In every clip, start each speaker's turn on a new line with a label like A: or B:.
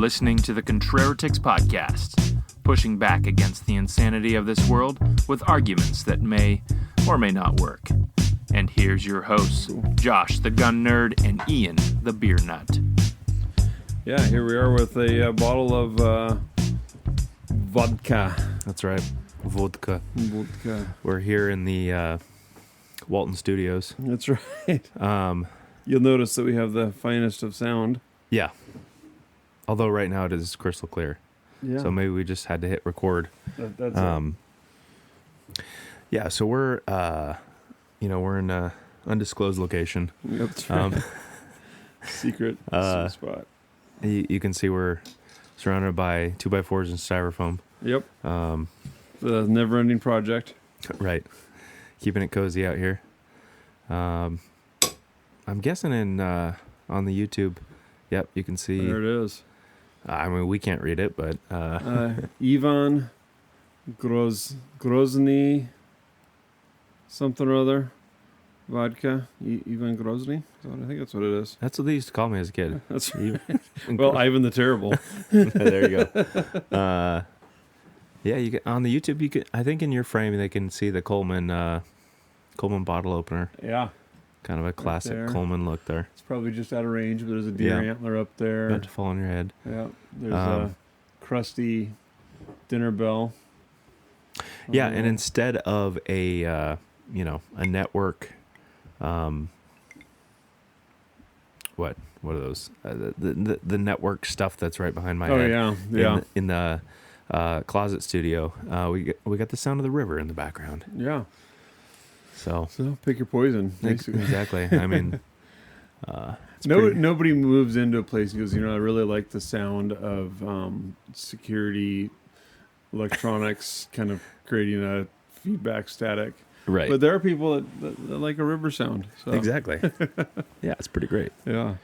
A: listening to the Contraritics Podcast, pushing back against the insanity of this world with arguments that may or may not work. And here's your hosts, Josh the Gun Nerd and Ian the Beer Nut.
B: Yeah, here we are with a bottle of vodka.
C: That's right, vodka.
B: Vodka.
C: We're here in the Walton Studios.
B: That's right. You'll notice that we have the finest of sound.
C: Yeah. Although right now it is crystal clear.
B: Yeah.
C: So maybe we just had to hit record.
B: That's it.
C: Yeah, so we're we're in a undisclosed location.
B: That's right. Secret spot.
C: You can see we're surrounded by 2x4s and styrofoam.
B: Yep. The never-ending project.
C: Right. Keeping it cozy out here. I'm guessing on the YouTube. Yep, you can see.
B: There it is.
C: I mean, we can't read it, but
B: Ivan Grozny something or other. Vodka. Ivan Grozny? I think that's what it is.
C: that's what they used to call me as a kid.
B: That's right. Well, Ivan the Terrible.
C: There you go. Yeah, you get, on the YouTube, you could. I think in your frame they can see the Coleman bottle opener.
B: Yeah.
C: Kind of a classic
B: there.
C: Coleman look there.
B: It's probably just out of range, but there's a deer antler up there.
C: About to fall on your head.
B: Yeah. There's a crusty dinner bell.
C: Yeah, and instead of a network, what are those? The network stuff that's right behind my head.
B: Oh yeah.
C: In the closet studio, we got the sound of the river in the background.
B: Yeah.
C: So
B: Pick your poison, basically.
C: Exactly. I mean,
B: nobody moves into a place and goes, I really like the sound of security electronics kind of creating a feedback static.
C: right.
B: But there are people that like a river sound. So.
C: Exactly. Yeah, it's pretty great.
B: Yeah.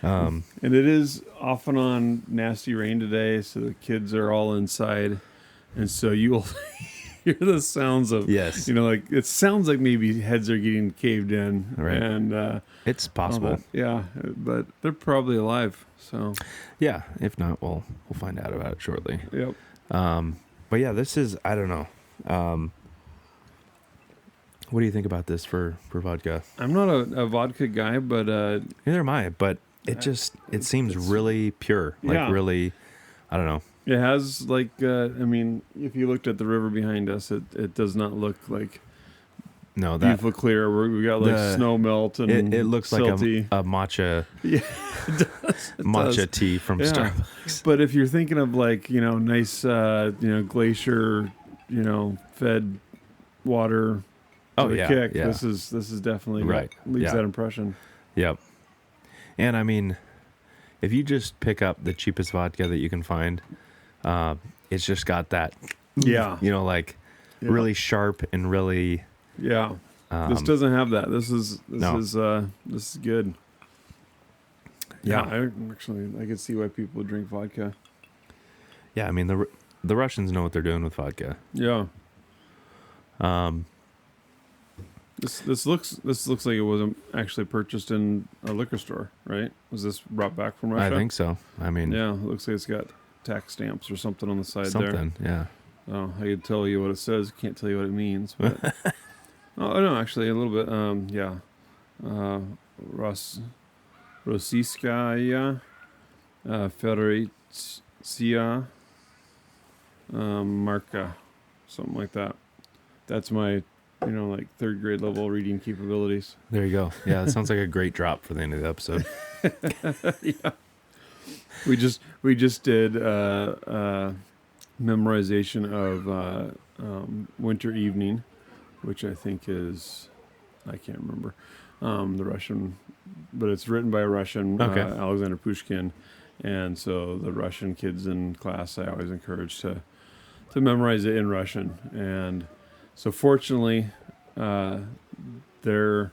B: And it is off and on nasty rain today, so the kids are all inside. And so you will hear the sounds of,
C: yes.
B: like it sounds like maybe heads are getting caved in.
C: Right.
B: And
C: It's possible.
B: yeah, but they're probably alive. So
C: Yeah. If not, we'll find out about it shortly.
B: yep.
C: But yeah, this is, I don't know. What do you think about this for vodka?
B: I'm not a vodka guy, but
C: Neither am I, but it seems really pure. Like
B: Yeah.
C: really, I don't know.
B: it has like if you looked at the river behind us, it does not look like
C: No, that
B: beautiful clear. We got like snow melt and
C: it looks
B: silty.
C: like a matcha
B: Yeah, it does. It
C: matcha
B: does.
C: tea from
B: Yeah.
C: Starbucks.
B: But if you're thinking of like nice glacier fed water.
C: Oh
B: with a
C: yeah,
B: kick,
C: yeah.
B: This is definitely
C: Right.
B: leaves
C: Yeah.
B: that impression.
C: Yep. And I mean, if you just pick up the cheapest vodka that you can find, it's just got that,
B: Yeah.
C: like
B: Yeah.
C: really sharp and really.
B: Yeah. This doesn't have that. This is good.
C: Yeah.
B: I could see why people drink vodka.
C: Yeah, I mean the Russians know what they're doing with vodka.
B: Yeah. This looks like it wasn't actually purchased in a liquor store, right? Was this brought back from Russia?
C: I think so. I mean,
B: Yeah, it looks like it's got tax stamps or something on the side there.
C: something. Yeah.
B: Oh, I could tell you what it says. Can't tell you what it means. But oh no, actually a little bit. Yeah. Rossiyskaya Federatsiya Marka, something like that. That's my like third grade level reading capabilities.
C: There you go. Yeah, that sounds like a great drop for the end of the episode.
B: Yeah. We just did memorization of Winter Evening, which I think is, I can't remember, the Russian, but it's written by a Russian,
C: Okay.
B: Alexander Pushkin, and so the Russian kids in class I always encourage to memorize it in Russian, and so fortunately their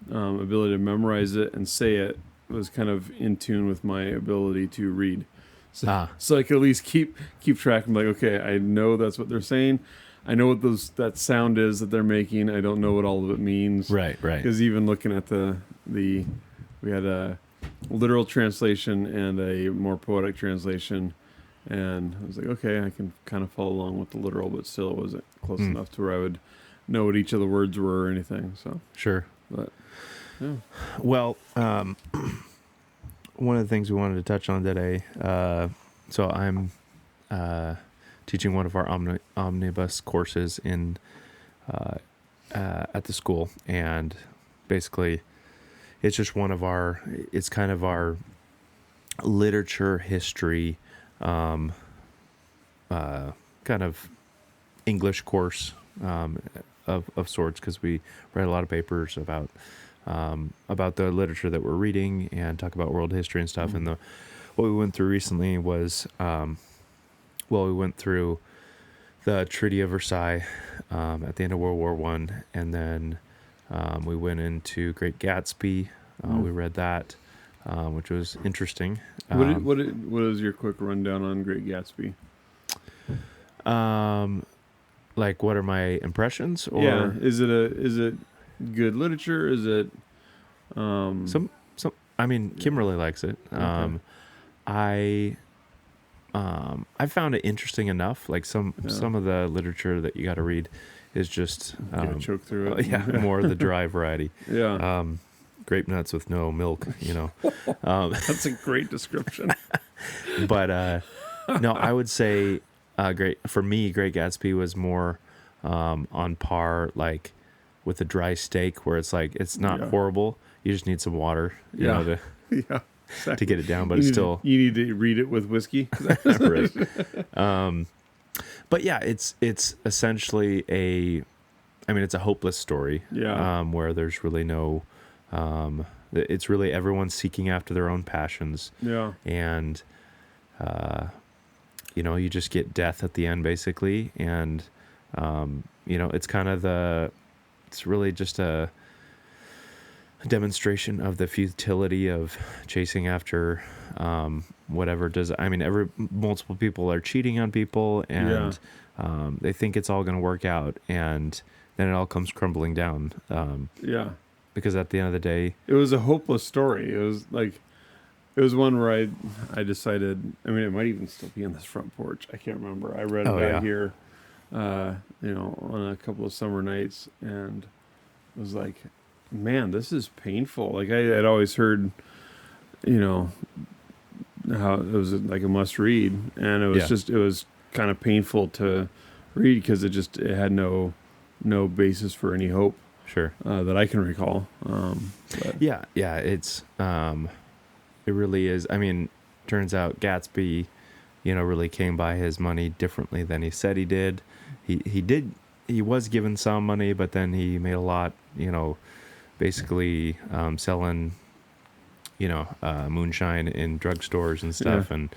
B: ability to memorize it and say it was kind of in tune with my ability to read. So I could at least keep track. I'm like, okay, I know that's what they're saying. I know what that sound is that they're making. I don't know what all of it means.
C: Right.
B: Because even looking at we had literal translation and a more poetic translation. And I was like, okay, I can kind of follow along with the literal, but still it wasn't close enough to where I would know what each of the words were or anything. So
C: Sure.
B: But yeah.
C: Well, one of the things we wanted to touch on today, so I'm teaching one of our omnibus courses in at the school, and basically it's just it's kind of our literature history kind of English course of sorts, because we write a lot of papers about the literature that we're reading and talk about world history and stuff. And what we went through recently was, we went through the Treaty of Versailles at the end of World War I, and then we went into Great Gatsby. We read that, which was interesting.
B: What is your quick rundown on Great Gatsby?
C: Like, what are my impressions? Or
B: yeah, is it good literature? Is it
C: some? I mean, Kim really likes it.
B: Okay.
C: I found it interesting enough. Like some of the literature that you got to read is just
B: choke through it.
C: More the dry variety.
B: Yeah.
C: Grape nuts with no milk.
B: That's a great description.
C: But no, I would say Great Gatsby was more on par, like, with a dry steak, where it's like it's not horrible. You just need some water, you know, to to get it down. But you
B: need to read it with whiskey.
C: Right. But yeah, it's essentially it's a hopeless story.
B: Yeah.
C: Where there's really no, it's really everyone seeking after their own passions.
B: Yeah.
C: And, you just get death at the end, basically. And, it's kind of it's really just a demonstration of the futility of chasing after whatever multiple people are cheating on people, and they think it's all going to work out, and then it all comes crumbling down. Because at the end of the day,
B: it was a hopeless story. It was one where I decided, it might even still be on this front porch. I can't remember. I read it out here, on a couple of summer nights, and it was like, man, this is painful. Like, I had always heard, how it was like a must read, and it was it was kind of painful to read because it had no basis for any hope.
C: Sure.
B: That I can recall.
C: It's it really is. Turns out Gatsby, really came by his money differently than he said he did. He was given some money, but then he made a lot, basically selling, moonshine in drugstores and stuff. And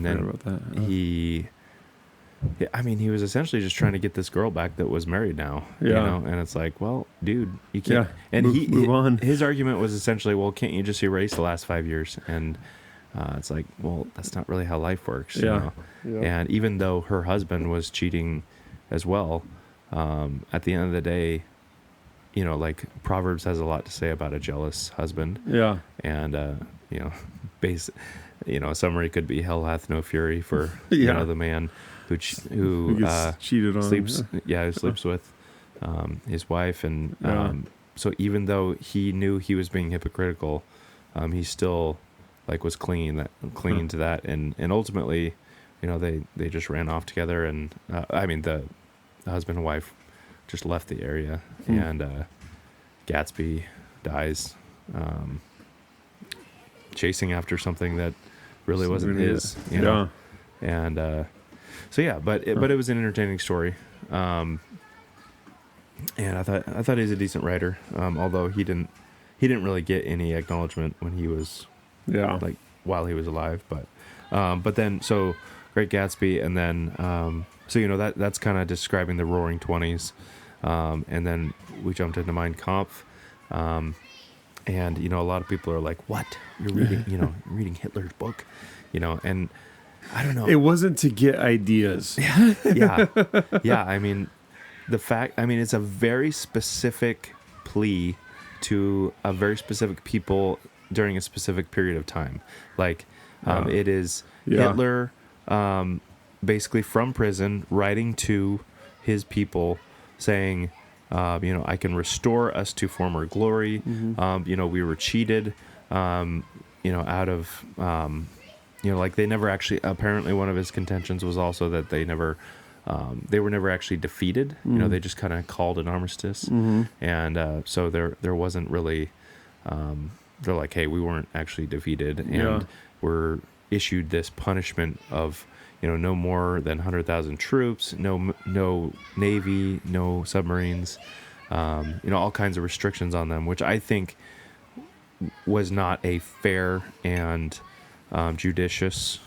C: then
B: about that.
C: he was essentially just trying to get this girl back that was married now, and it's like, well, dude, you can't. And
B: move on.
C: His argument was essentially, well, can't you just erase the last 5 years? And it's like, well, that's not really how life works. And even though her husband was cheating as well, at the end of the day, like, Proverbs has a lot to say about a jealous husband.
B: Yeah.
C: And a summary could be, hell hath no fury for the man who
B: gets cheated on,
C: sleeps who sleeps with his wife. And so even though he knew he was being hypocritical, he still, like, was clinging to that, and ultimately, they just ran off together, and the husband and wife just left the area, and Gatsby dies chasing after something that really wasn't his, and but it was an entertaining story, and I thought he was a decent writer, although he didn't really get any acknowledgement when he was like while he was alive, but then so Great Gatsby, and then that's kind of describing the Roaring '20s, and then we jumped into Mein Kampf, and a lot of people are like, what, you're reading reading Hitler's book, and I don't know.
B: It wasn't to get ideas.
C: Yeah. The fact, it's a very specific plea to a very specific people during a specific period of time. Like it is
B: Yeah.
C: Hitler basically from prison writing to his people saying, I can restore us to former glory. We were cheated, out of, like they never actually, apparently one of his contentions was also that they were never actually defeated. They just kind of called an armistice. And so there wasn't really, they're like, hey, we weren't actually defeated. And we're issued this punishment of, no more than 100,000 troops, no Navy, no submarines, all kinds of restrictions on them, which I think was not a fair and judicious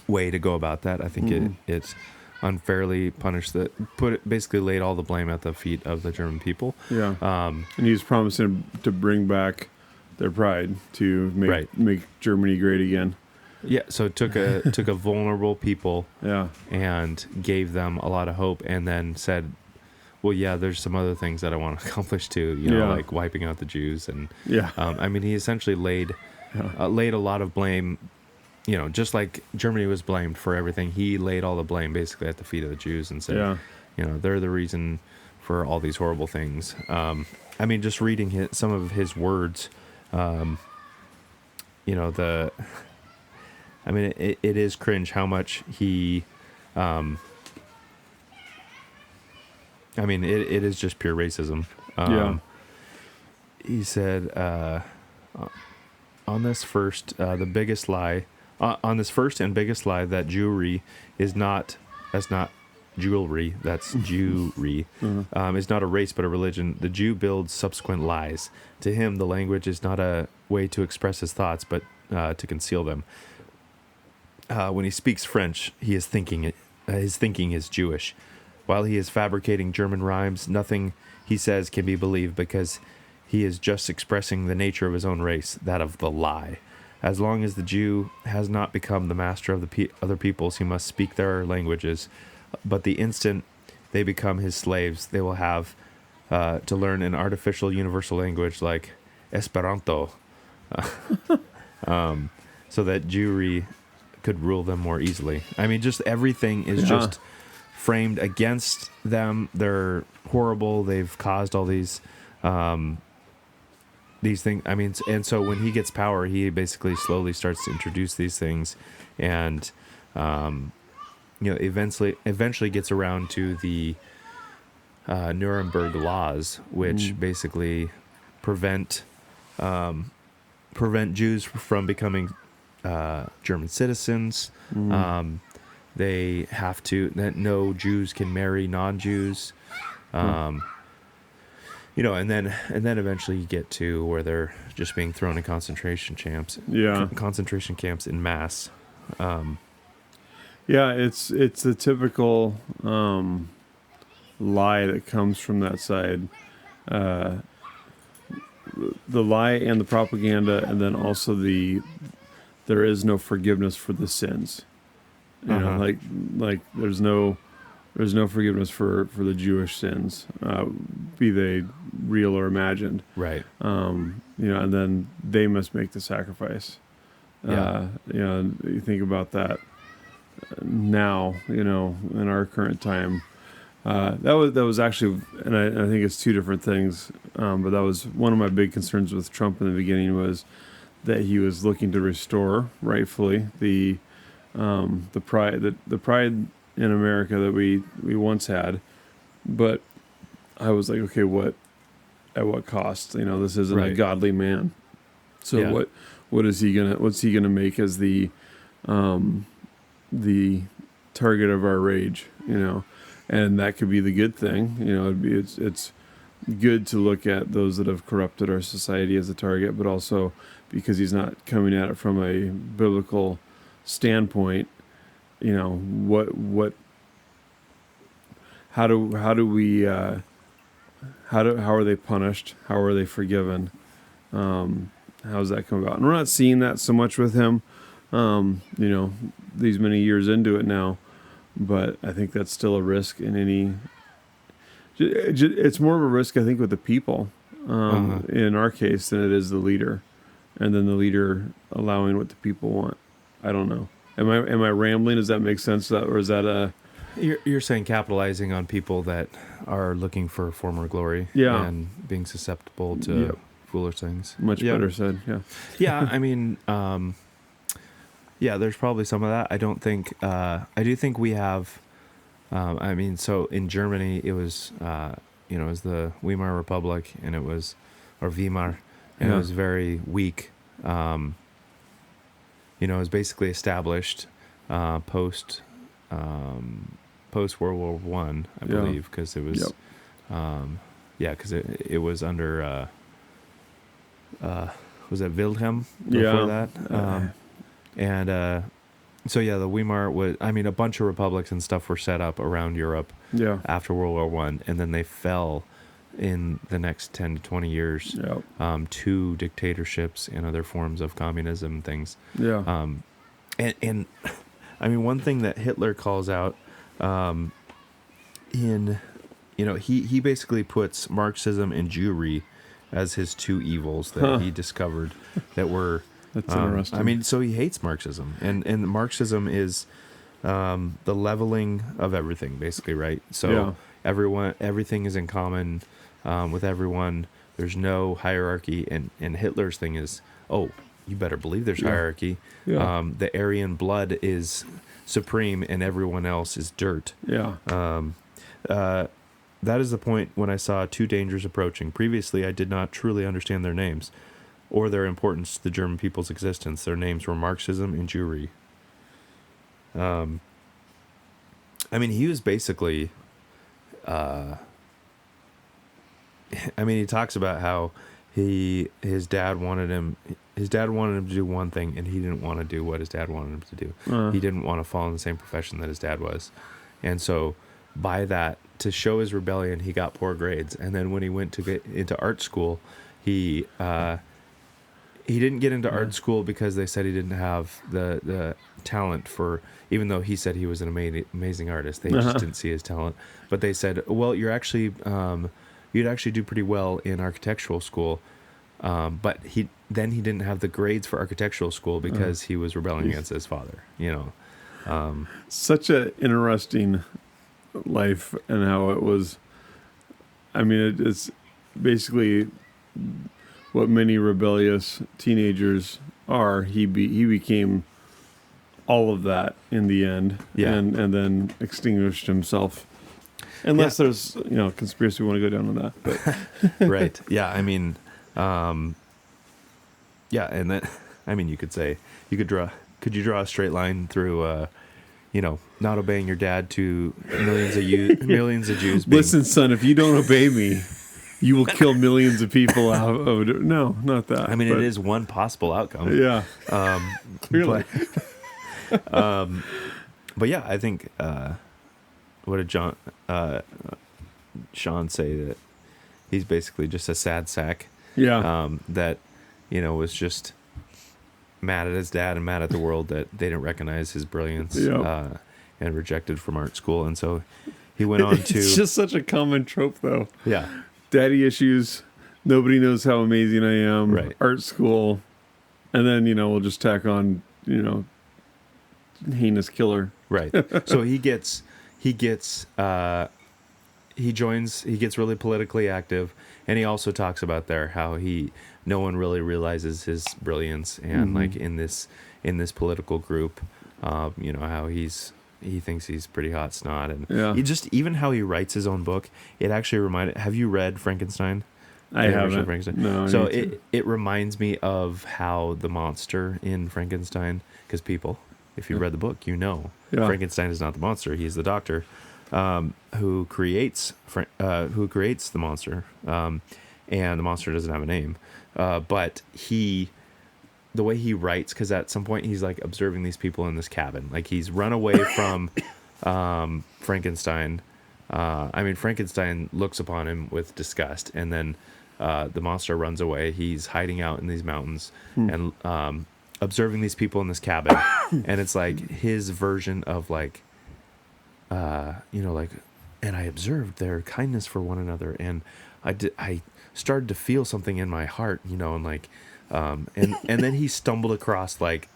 C: way to go about that. I think it's unfairly punished basically laid all the blame at the feet of the German people.
B: Yeah. And he was promising to bring back their pride, to make Germany great again.
C: Yeah, so it took a vulnerable people,
B: yeah,
C: and gave them a lot of hope, and then said, "Well, yeah, there's some other things that I want to accomplish too, like wiping out the Jews." And he essentially laid a lot of blame, just like Germany was blamed for everything. He laid all the blame basically at the feet of the Jews and said, they're the reason for all these horrible things. Just reading some of his words, it is cringe how much he, it is just pure racism. He said, on this first and biggest lie that Jewry is not, that's not jewelry, that's Jewry, is not a race but a religion. The Jew builds subsequent lies. To him, the language is not a way to express his thoughts, but to conceal them. When he speaks French, his thinking is Jewish. While he is fabricating German rhymes, nothing he says can be believed because he is just expressing the nature of his own race, that of the lie. As long as the Jew has not become the master of the other peoples, he must speak their languages. But the instant they become his slaves, they will have to learn an artificial universal language like Esperanto, so that Jewry could rule them more easily. Just everything is just framed against them. They're horrible. They've caused all these things. And so when he gets power, he basically slowly starts to introduce these things, and eventually gets around to the Nuremberg laws, which basically prevent Jews from becoming German citizens. They have that no Jews can marry non-Jews. And then eventually you get to where they're just being thrown in concentration camps. Concentration camps in mass.
B: It's the typical lie that comes from that side. The lie and the propaganda, and then also there is no forgiveness for the sins. Like there's no forgiveness for the Jewish sins, be they real or imagined.
C: Right.
B: And then they must make the sacrifice. You think about that now, in our current time. That was actually, and I think it's two different things. But that was one of my big concerns with Trump in the beginning, was that he was looking to restore rightfully the pride in America that we once had. But I was like, okay, at what cost? This isn't a godly man. So what's he gonna make as the target of our rage? And that could be the good thing. It's good to look at those that have corrupted our society as a target, but also because he's not coming at it from a biblical standpoint. How are they punished? How are they forgiven? How's that come about? And we're not seeing that so much with him, these many years into it now, but I think that's still a risk in any, it's more of a risk, I think, with the people, in our case than it is the leader, and then the leader allowing what the people want. I don't know. Am I rambling? Does that make sense? Or is that a...
C: You're saying capitalizing on people that are looking for former glory, and being susceptible to foolish things.
B: Much better said. Yeah.
C: Yeah. I mean, there's probably some of that. I don't think. I do think we have. I mean, so in Germany, it was it was the Weimar Republic, and it was, or Weimar, and it was very weak. It was basically established post World War One, I believe, because it was, because it was under, was it Wilhelm before that? So the Weimar was, I mean, a bunch of republics and stuff were set up around Europe after World War One, and then they fell in the next 10 to 20 years to dictatorships and other forms of communism and things. And I mean, one thing that Hitler calls out he basically puts Marxism and Jewry as his two evils that he discovered that were...
B: That's interesting.
C: I mean, so he hates Marxism, and Marxism is the leveling of everything, basically, right? So everything is in common with everyone. There's no hierarchy, and Hitler's thing is, you better believe there's hierarchy. The Aryan blood is supreme, and everyone else is dirt. That is the point when I saw two dangers approaching. Previously, I did not truly understand their names or their importance to the German people's existence. Their names were Marxism and Jewry. I mean, he was basically... he talks about how his dad wanted him to do one thing, and he didn't want to do what his dad wanted him to do. He didn't want to follow in the same profession that his dad was. And so by that, to show his rebellion, he got poor grades. And then when he went to get into art school, he didn't get into art school because they said he didn't have the talent for, even though he said he was an amazing artist, they just didn't see his talent. But they said, well, you'd actually do pretty well in architectural school. But he didn't have the grades for architectural school because he was rebelling against his father,
B: Such an interesting life, and how it was. I mean, it's basically what many rebellious teenagers are. He became all of that in the end, and then extinguished himself. Unless there's conspiracy we want to go down on that, but
C: right, I mean, and then you could say could you draw a straight line through not obeying your dad to millions of Jews being...
B: Listen, son, if you don't obey me, you will kill millions of people out of it. No, not that.
C: I mean, it is one possible outcome.
B: Yeah. Really.
C: But I think what did Sean say, that he's basically just a sad sack. That was just mad at his dad and mad at the world that they didn't recognize his brilliance and rejected from art school. And so he went on to...
B: It's just such a common trope, though.
C: Yeah.
B: Daddy issues, nobody knows how amazing I am,
C: right.
B: Art school, and then, we'll just tack on, heinous killer.
C: Right. So he gets really politically active, and he also talks about how no one really realizes his brilliance, and like in this political group, how he thinks he's pretty hot snot, and even how he writes his own book. It actually reminded. Have you read Frankenstein?
B: I haven't. No.
C: So it reminds me of how the monster in Frankenstein, because people, if you read the book, Frankenstein is not the monster; he's the doctor who creates the monster, and the monster doesn't have a name, but the way he writes, because at some point he's like observing these people in this cabin, like he's run away from Frankenstein. Frankenstein looks upon him with disgust, and then the monster runs away. He's hiding out in these mountains and observing these people in this cabin, and it's like his version of and I observed their kindness for one another, and I started to feel something in my heart, you know, and like, and then he stumbled across like,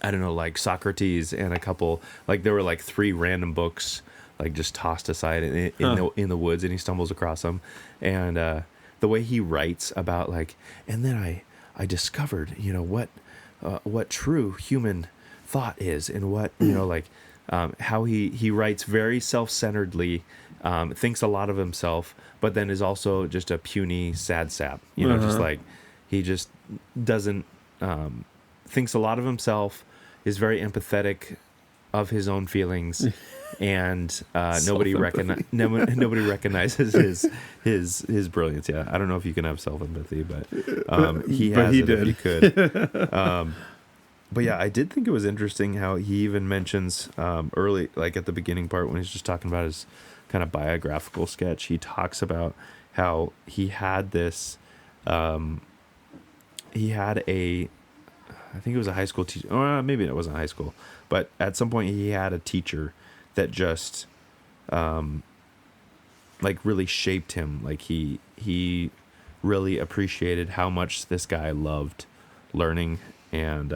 C: I don't know, like Socrates and a couple, like there were like 3 random books, like just tossed aside in the woods, and he stumbles across them, and the way he writes about like, and then I discovered, you know, what true human thought is, and what, you know, like how he writes very self-centeredly, thinks a lot of himself, but then is also just a puny sad sap, you know, just like he just doesn't thinks a lot of himself, is very empathetic of his own feelings, and nobody recognizes his brilliance. Yeah, I don't know if you can have self-empathy, but he has it if you could. But yeah, I did think it was interesting how he even mentions early, like at the beginning part when he's just talking about his kind of biographical sketch, he talks about how he had this, I think it was a high school teacher, or maybe it wasn't high school, but at some point he had a teacher that just, like really shaped him. Like he really appreciated how much this guy loved learning and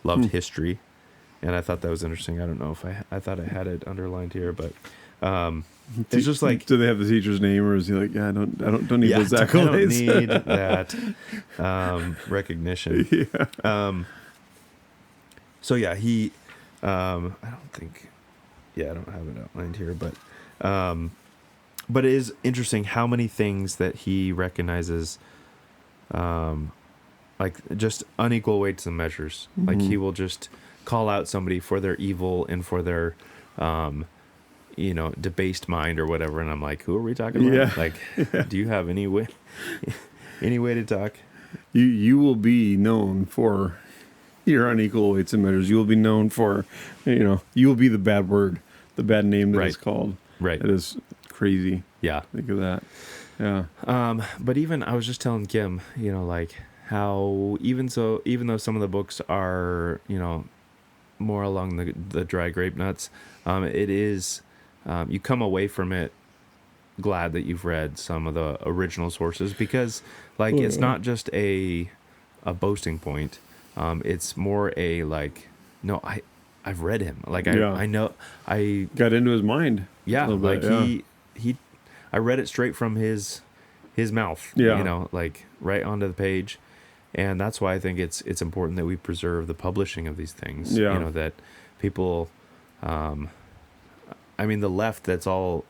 C: loved history, and I thought that was interesting. I don't know if I thought I had it underlined here, but it's just like,
B: do they have the teacher's name, or is he like, yeah, I don't need those accolades.
C: I don't need that recognition.
B: Yeah.
C: So yeah, he I don't think, yeah, I don't have it outlined here, but it is interesting how many things that he recognizes, like just unequal weights and measures. Mm-hmm. Like he will just call out somebody for their evil and for their you know, debased mind or whatever, and I'm like, who are we talking about?
B: Yeah.
C: Like, do you have any way to talk?
B: You will be known for your unequal weights and measures. You will be known for, you know, you will be the bad word, the bad name that is called.
C: Right.
B: That is crazy.
C: Yeah.
B: Think of that. Yeah.
C: But even I was just telling Kim, you know, like how even though some of the books are, you know, more along the dry grape nuts, it is. You come away from it glad that you've read some of the original sources, because like it's not just a boasting point. It's more a like, no, I've read him. Like I know I got
B: into his mind.
C: Yeah, like bit, he I read it straight from his mouth.
B: Yeah,
C: you know, like right onto the page, and that's why I think it's important that we preserve the publishing of these things.
B: Yeah,
C: you know, that people. I mean, the left that's all,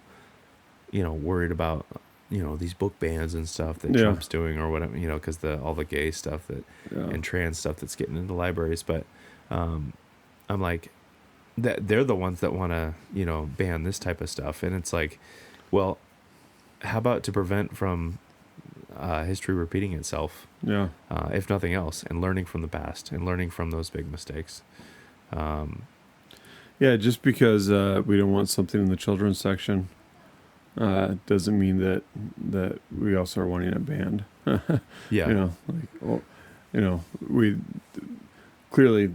C: you know, worried about, you know, these book bans and stuff that Trump's doing or whatever, you know, because all the gay stuff that and trans stuff that's getting into libraries. But I'm like, that they're the ones that want to, you know, ban this type of stuff. And it's like, well, how about to prevent from history repeating itself?
B: Yeah.
C: If nothing else, and learning from the past and learning from those big mistakes.
B: Yeah, just because we don't want something in the children's section doesn't mean that we also are wanting it banned.
C: Yeah,
B: you know, like, well, you know, we clearly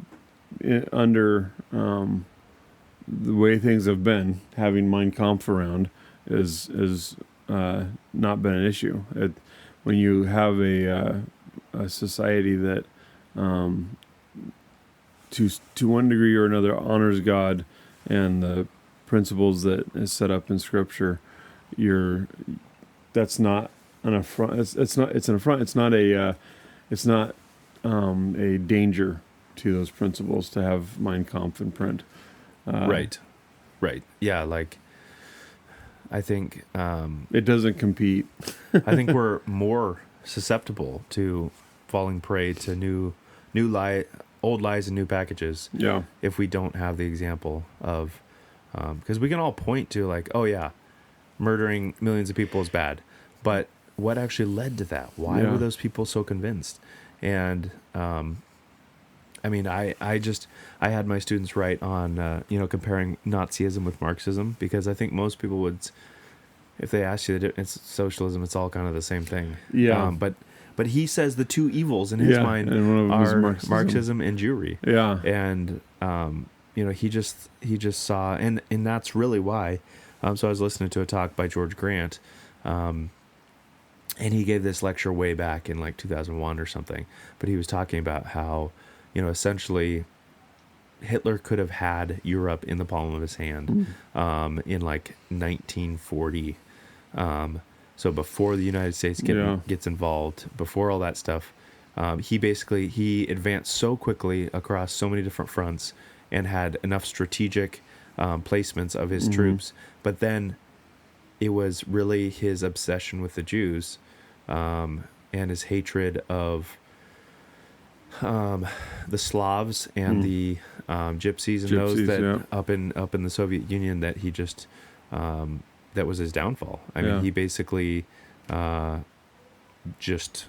B: under the way things have been, having Mein Kampf around is not been an issue. When you have a society that to one degree or another honors God and the principles that is set up in Scripture, that's not an affront. It's an affront. It's not a danger to those principles to have Mein Kampf in print.
C: Right. Yeah, like I think
B: it doesn't compete.
C: I think we're more susceptible to falling prey to old lies in new packages.
B: Yeah.
C: If we don't have the example of, because we can all point to like, oh yeah, murdering millions of people is bad, but what actually led to that? Why were those people so convinced? And I mean, I had my students write on you know, comparing Nazism with Marxism, because I think most people would, if they asked you, it's socialism, it's all kind of the same thing.
B: Yeah.
C: But he says the two evils in his mind are Marxism and Jewry.
B: Yeah.
C: And you know, he just saw, and that's really why. So I was listening to a talk by George Grant And he gave this lecture way back in like 2001 or something. But he was talking about how, essentially Hitler could have had Europe in the palm of his hand in like 1940. So before the United States gets involved, before all that stuff, he advanced so quickly across so many different fronts and had enough strategic placements of his troops. But then it was really his obsession with the Jews and his hatred of the Slavs and the gypsies and those that up in the Soviet Union that he just that was his downfall. I mean, he basically just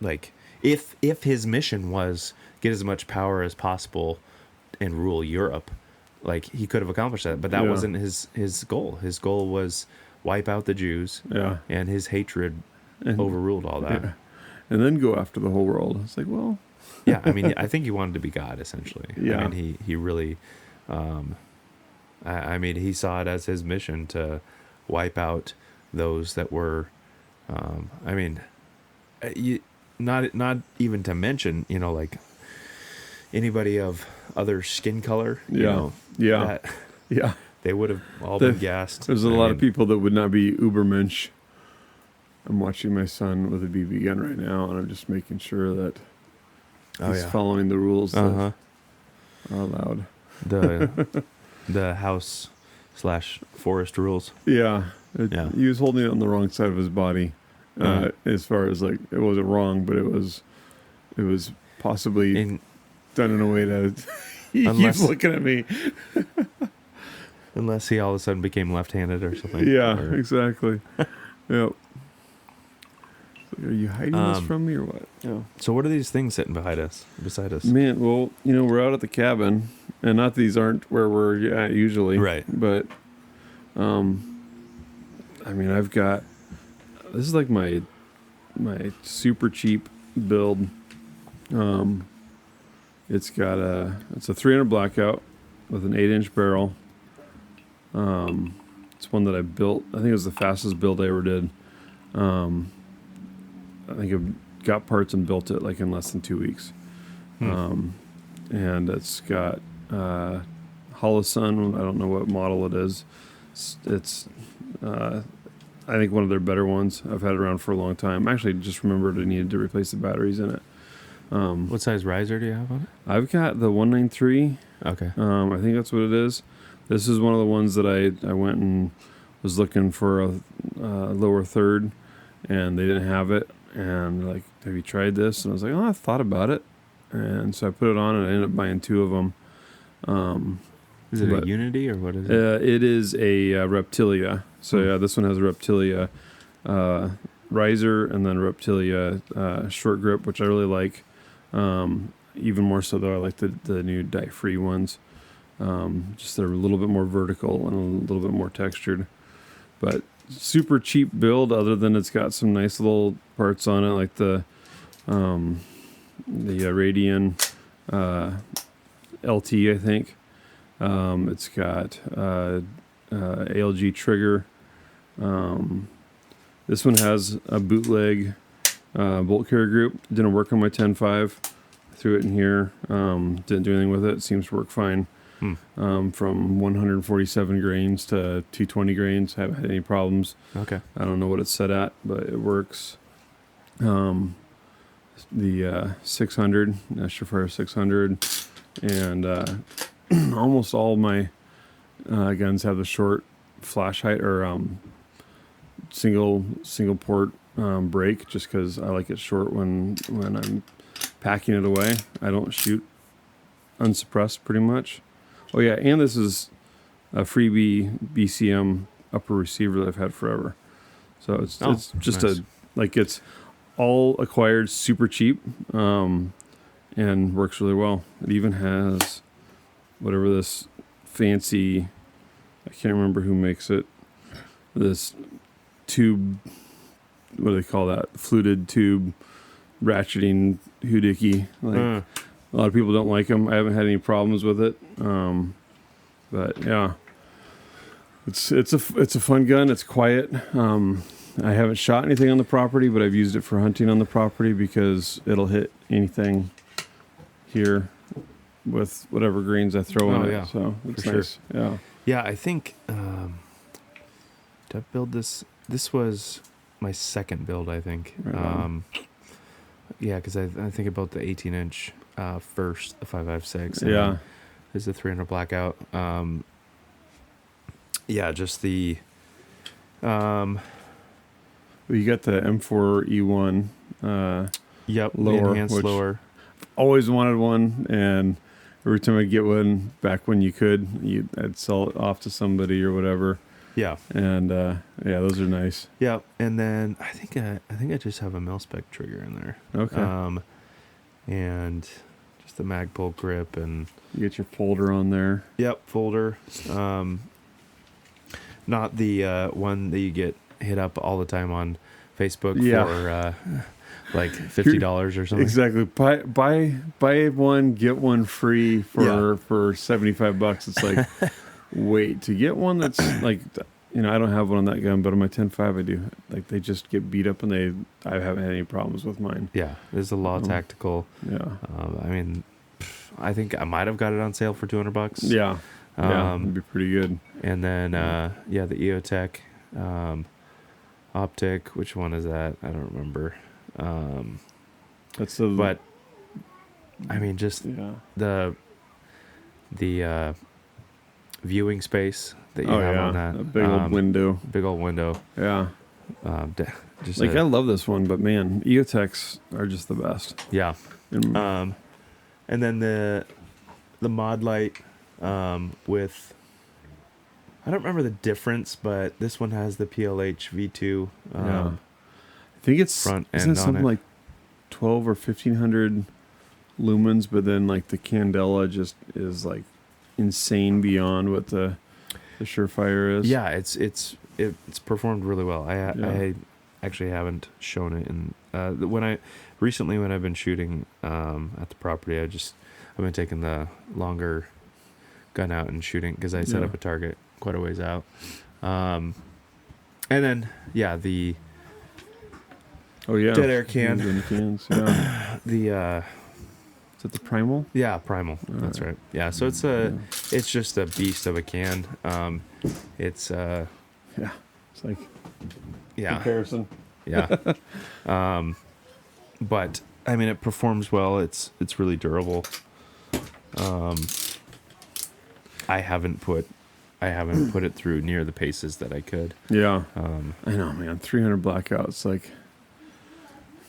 C: like if his mission was get as much power as possible and rule Europe, like he could have accomplished that, but that wasn't his goal. His goal was wipe out the Jews, and his hatred overruled all that.
B: Yeah. And then go after the whole world. It's like, well,
C: yeah. I mean, I think he wanted to be God, essentially.
B: Yeah.
C: I mean, he really, I mean, he saw it as his mission to wipe out those that were, I mean, not even to mention, like anybody of other skin color. That they would have all been gassed.
B: There's a lot of people that would not be Ubermensch. I'm watching my son with a BB gun right now, and I'm just making sure that he's following the rules that are allowed.
C: The house/forest rules.
B: Yeah. He was holding it on the wrong side of his body. As far as like, it wasn't wrong, but it was possibly done in a way that he keeps looking at me.
C: Unless he all of a sudden became left-handed or something.
B: Yeah, exactly. Yep. Are you hiding this from me or what? Yeah.
C: So what are these things sitting beside us?
B: Man, well, we're out at the cabin, and not these aren't where we're at usually.
C: Right.
B: But, I mean, I've got, this is like my super cheap build. It's a 300 blackout with an 8-inch barrel. It's one that I built. I think it was the fastest build I ever did. I think I got parts and built it like in less than 2 weeks. And it's got Holosun. I don't know what model it is. It's I think one of their better ones. I've had it around for a long time. Actually, just remembered I needed to replace the batteries in it.
C: What size riser do you have on it?
B: I've got the 193.
C: Okay.
B: I think that's what it is. This is one of the ones that I went and was looking for a lower third, and they didn't have it. And like, have you tried this? And I was like, I thought about it. And so I put it on, and I ended up buying 2 of them.
C: Is it a Unity or what is it?
B: It is a Reptilia. So this one has a Reptilia riser and then Reptilia short grip, which I really like. Even more so though, I like the new dye-free ones. Just they're a little bit more vertical and a little bit more textured. But super cheap build, other than it's got some nice little parts on it, like the Radian LT, I think. It's got ALG trigger. This one has a bootleg bolt carrier group. Didn't work on my 10.5. Threw it in here. Didn't do anything with it. Seems to work fine. From 147 grains to 220 grains. Haven't had any problems.
C: Okay.
B: I don't know what it's set at, but it works. The 600, Surefire 600, and almost all my guns have the short flash height or single port break, just because I like it short when I'm packing it away. I don't shoot unsuppressed pretty much. Oh yeah, and this is a freebie BCM upper receiver that I've had forever. So it's just
C: nice.
B: It's all acquired super cheap, and works really well. It even has whatever this fancy, I can't remember who makes it, this tube, what do they call that? Fluted tube ratcheting hoodie. A lot of people don't like them. I haven't had any problems with it. But yeah. It's a fun gun. It's quiet. I haven't shot anything on the property, but I've used it for hunting on the property because it'll hit anything here with whatever greens I throw in it. So it's nice. Sure. Yeah.
C: Yeah, I think did I build this? This was my second build, I think. Right yeah, because I think about the 18-inch first, the 5.56.
B: Yeah.
C: This is the 300 blackout. Yeah, just the.
B: Well, you got the M4E1.
C: Yep,
B: lower,
C: enhanced lower.
B: Always wanted one, and every time I'd get one, back when you could, I'd sell it off to somebody or whatever.
C: Yeah,
B: and yeah, those are nice.
C: Yeah, and then I think I just have a mil-spec trigger in there.
B: Okay.
C: And just the Magpul grip, and
B: you get your folder on there.
C: Yep, folder. Not the one that you get hit up all the time on Facebook for like $50 or something.
B: Exactly. Buy one, get one free for $75. It's like, wait, to get one that's like, I don't have one on that gun, but on my 10.5 I do. Like, they just get beat up, and I haven't had any problems with mine.
C: Yeah, there's a Law Tactical.
B: Yeah.
C: I mean, I think I might have got it on sale for $200.
B: Yeah. It'd be pretty good.
C: And then, the EOTech optic. Which one is that? I don't remember.
B: That's the.
C: But I mean, just the viewing space that you have on that.
B: A big old window.
C: Big old window.
B: Yeah.
C: Just
B: I love this one, but man, EOTechs are just the best.
C: Yeah. And then the mod light. With I don't remember the difference, but this one has the PLH V2.
B: I think it's
C: front
B: isn't
C: end
B: it something
C: on it.
B: like 12 or 1500 lumens, but then like the Candela just is like insane beyond what the Surefire is.
C: Yeah, it's performed really well. I actually haven't shown it in when I've been shooting at the property. I've been taking the longer gun out and shooting because I set up a target quite a ways out. And then the dead air can.
B: Cans, yeah.
C: The
B: is it the Primal?
C: Yeah, Primal. That's right. Yeah, so it's it's just a beast of a can. It's
B: it's like comparison.
C: Yeah. But I mean, it performs well. It's really durable. I haven't put it through near the paces that I could.
B: Yeah. I know, man. 300 blackouts, like,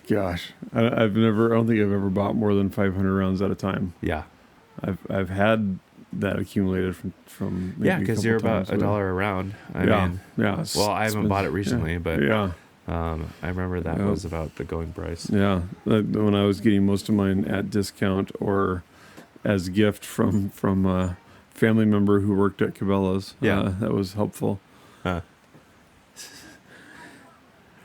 B: gosh, I don't think I've ever bought more than 500 rounds at a time.
C: Yeah.
B: I've had that accumulated from maybe
C: because you're about $1 a round. I mean, well, I haven't bought it recently, but I remember that was about the going price.
B: Yeah. When I was getting most of mine at discount or as gift from family member who worked at Cabela's. That was helpful.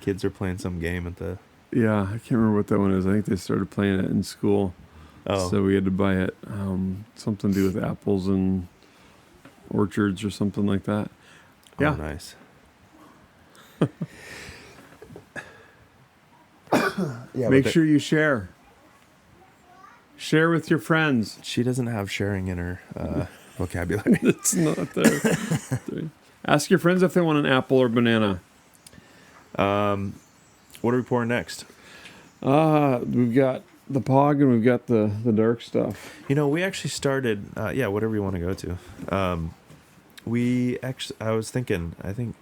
C: Kids are playing some game at the...
B: Yeah, I can't remember what that one is. I think they started playing it in school.
C: Oh.
B: So we had to buy it. Something to do with apples and orchards or something like that.
C: Oh, nice.
B: Make sure you share. Share with your friends.
C: She doesn't have sharing in her vocabulary.
B: It's not there. Ask your friends if they want an apple or banana.
C: What are we pouring next?
B: We've got the Pog and we've got the dark stuff.
C: We actually started, whatever you want to go to. I was thinking, I think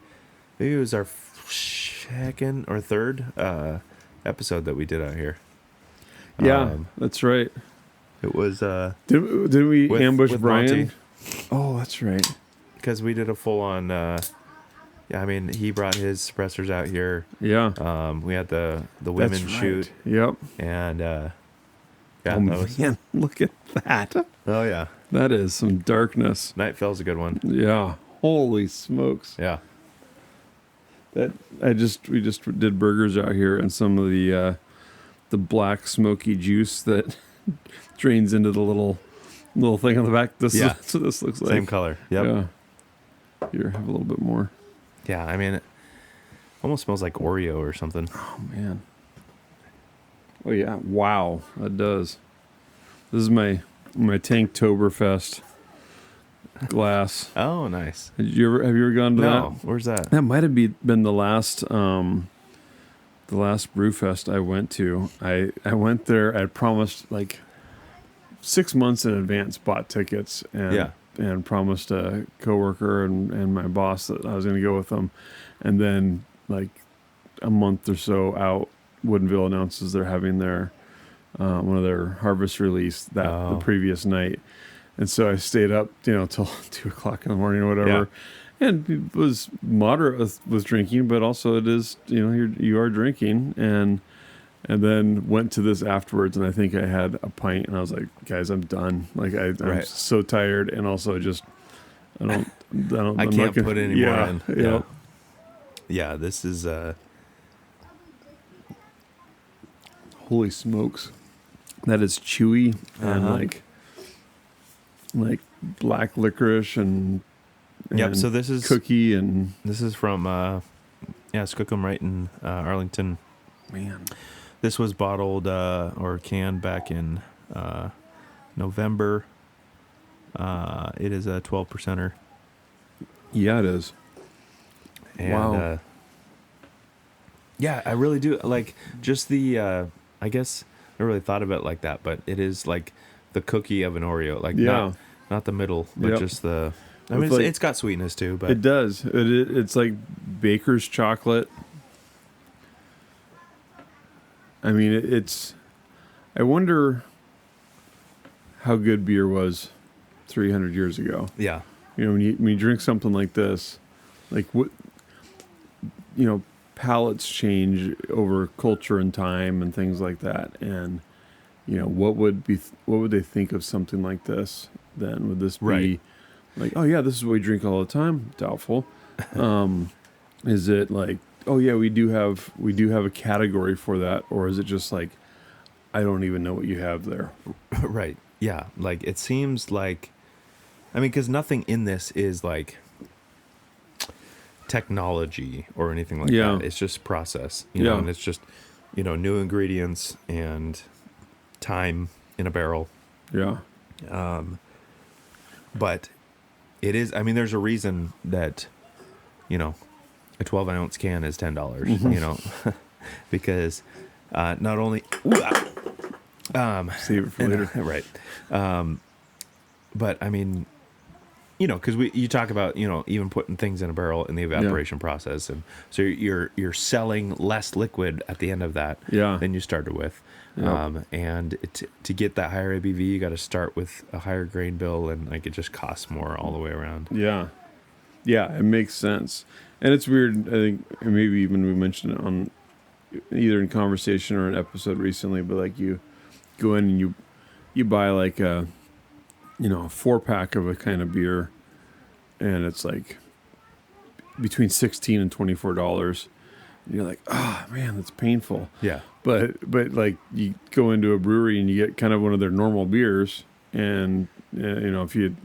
C: maybe it was our second or third episode that we did out here.
B: Yeah, that's right.
C: It was...
B: Did we ambush
C: with
B: Brian?
C: Monty.
B: Oh, that's right.
C: Because we did a full-on... I mean, he brought his suppressors out here.
B: Yeah.
C: We had the women shoot.
B: Yep.
C: And,
B: man, look at that.
C: Oh, yeah.
B: That is some darkness.
C: Nightfell's a good one.
B: Yeah. Holy smokes.
C: Yeah.
B: We just did burgers out here, and some of the black smoky juice that drains into the little thing on the back. That's what this looks like.
C: Same color. Yep.
B: Yeah. Here, have a little bit more.
C: Yeah, I mean, it almost smells like Oreo or something.
B: Oh, man. Oh, yeah. Wow, that does. This is my Tanktoberfest glass.
C: Oh, nice.
B: Have you ever gone to that?
C: No, where's that?
B: That might have been the last Brewfest I went to. I went there. I promised like 6 months in advance, bought tickets, and promised a coworker and my boss that I was going to go with them. And then like a month or so out, Woodinville announces they're having their one of their harvest release the previous night. And so I stayed up, till 2:00 in the morning or whatever. Yeah. And it was moderate with drinking, but also it is, you are drinking. And then went to this afterwards, and I think I had a pint, and I was like, guys, I'm done. Like I'm so tired, and also just I
C: can't put any more in.
B: Yeah.
C: Yeah, this is
B: holy smokes. That is chewy and like black licorice and
C: yep. So this is
B: cookie, and
C: this is from Skookum right in Arlington.
B: Man,
C: this was bottled or canned back in November. It is a 12%er.
B: Yeah, it is.
C: And,
B: wow.
C: I really do like just the. I guess I really thought about it like that, but it is like the cookie of an Oreo, like not the middle, but just the. I mean, it's got sweetness too, but
B: it does. It's like baker's chocolate. I mean, it's. I wonder how good beer was 300 years ago.
C: Yeah.
B: When you drink something like this, like what, palates change over culture and time and things like that. And, what would they think of something like this then? Would this be like, oh yeah, this is what we drink all the time? Doubtful. Is it like, oh yeah, we do have a category for that? Or is it just like, I don't even know what you have there?
C: Right. Yeah. Like it seems like, I mean, because nothing in this is like technology or anything like that. It's just process, know, and it's just, new ingredients and time in a barrel.
B: Yeah.
C: But it is, I mean, there's a reason that, a 12-ounce can is $10, because not only,
B: save it for later.
C: Right. But I mean, because you talk about, even putting things in a barrel in the evaporation process. And so you're selling less liquid at the end of that than you started with.
B: Yep.
C: And to get that higher ABV, you got to start with a higher grain bill, and like it just costs more all the way around.
B: Yeah. Yeah, it makes sense. And it's weird, I think maybe even we mentioned it on either in conversation or an episode recently, but like you go in and you buy like a 4-pack of a kind of beer, and it's like between $16 and $24. And you're like, oh man, that's painful.
C: Yeah.
B: But like you go into a brewery and you get kind of one of their normal beers, and if you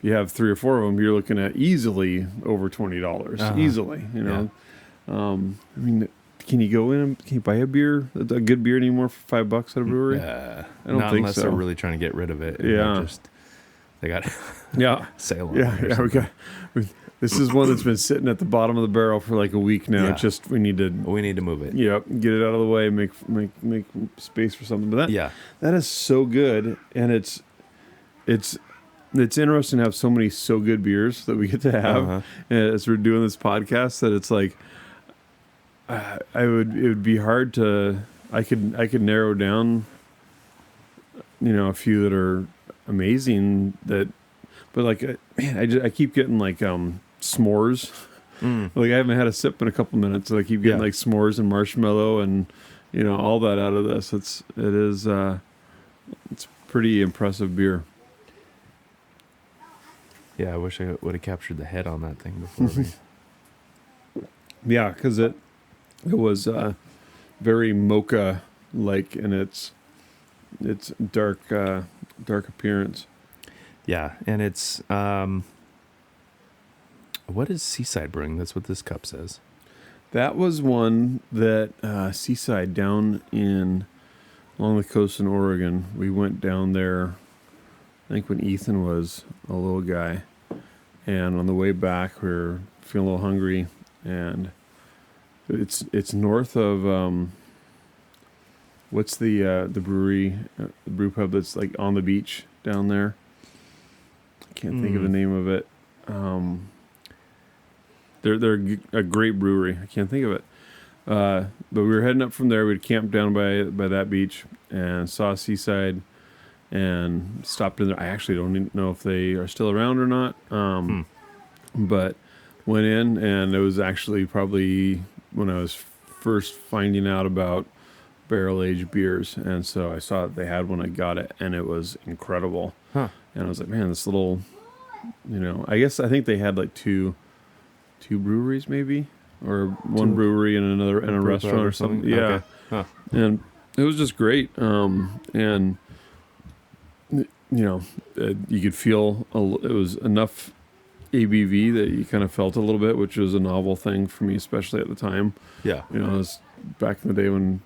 B: have 3 or 4 of them, you're looking at easily over $20. Easily, I mean, can you go in and can you buy a good beer anymore for $5 at a brewery?
C: I
B: don't think
C: unless
B: so.
C: They're really trying to get rid of it.
B: Yeah.
C: They got sale on
B: it. This is one that's been sitting at the bottom of the barrel for like a week now.
C: Yeah.
B: We need to
C: move it.
B: Yep, get it out of the way, make space for something. But that is so good, and it's interesting to have so many so good beers that we get to have as we're doing this podcast. That it's like it would be hard to I could narrow down a few that are amazing but like man, I keep getting like s'mores. Like I haven't had a sip in a couple minutes, so I keep getting like s'mores and marshmallow and all that out of this. It's pretty impressive beer.
C: Yeah, I wish I would have captured the head on that thing before
B: Yeah, because it was very mocha like in its dark appearance.
C: Yeah, and it's What is Seaside Brewing? That's what this cup says.
B: That was one that Seaside down along the coast in Oregon. We went down there, I think when Ethan was a little guy. And on the way back, we were feeling a little hungry. And it's north of, what's the brewery, the brew pub that's like on the beach down there? I can't think of the name of it. They're a great brewery. I can't think of it. But we were heading up from there. We'd camped down by that beach and saw Seaside and stopped in there. I actually don't even know if they are still around or not. But went in, and it was actually probably when I was first finding out about barrel-aged beers. And so I saw that they had one. I got it, and it was incredible.
C: Huh.
B: And I was like, man, this little, I think they had like two breweries maybe, or one brewery and another and a restaurant or something. Yeah.
C: Okay. Huh.
B: And it was just great. And you could feel it was enough ABV that you kind of felt a little bit, which was a novel thing for me, especially at the time.
C: Yeah.
B: It was back in the day when,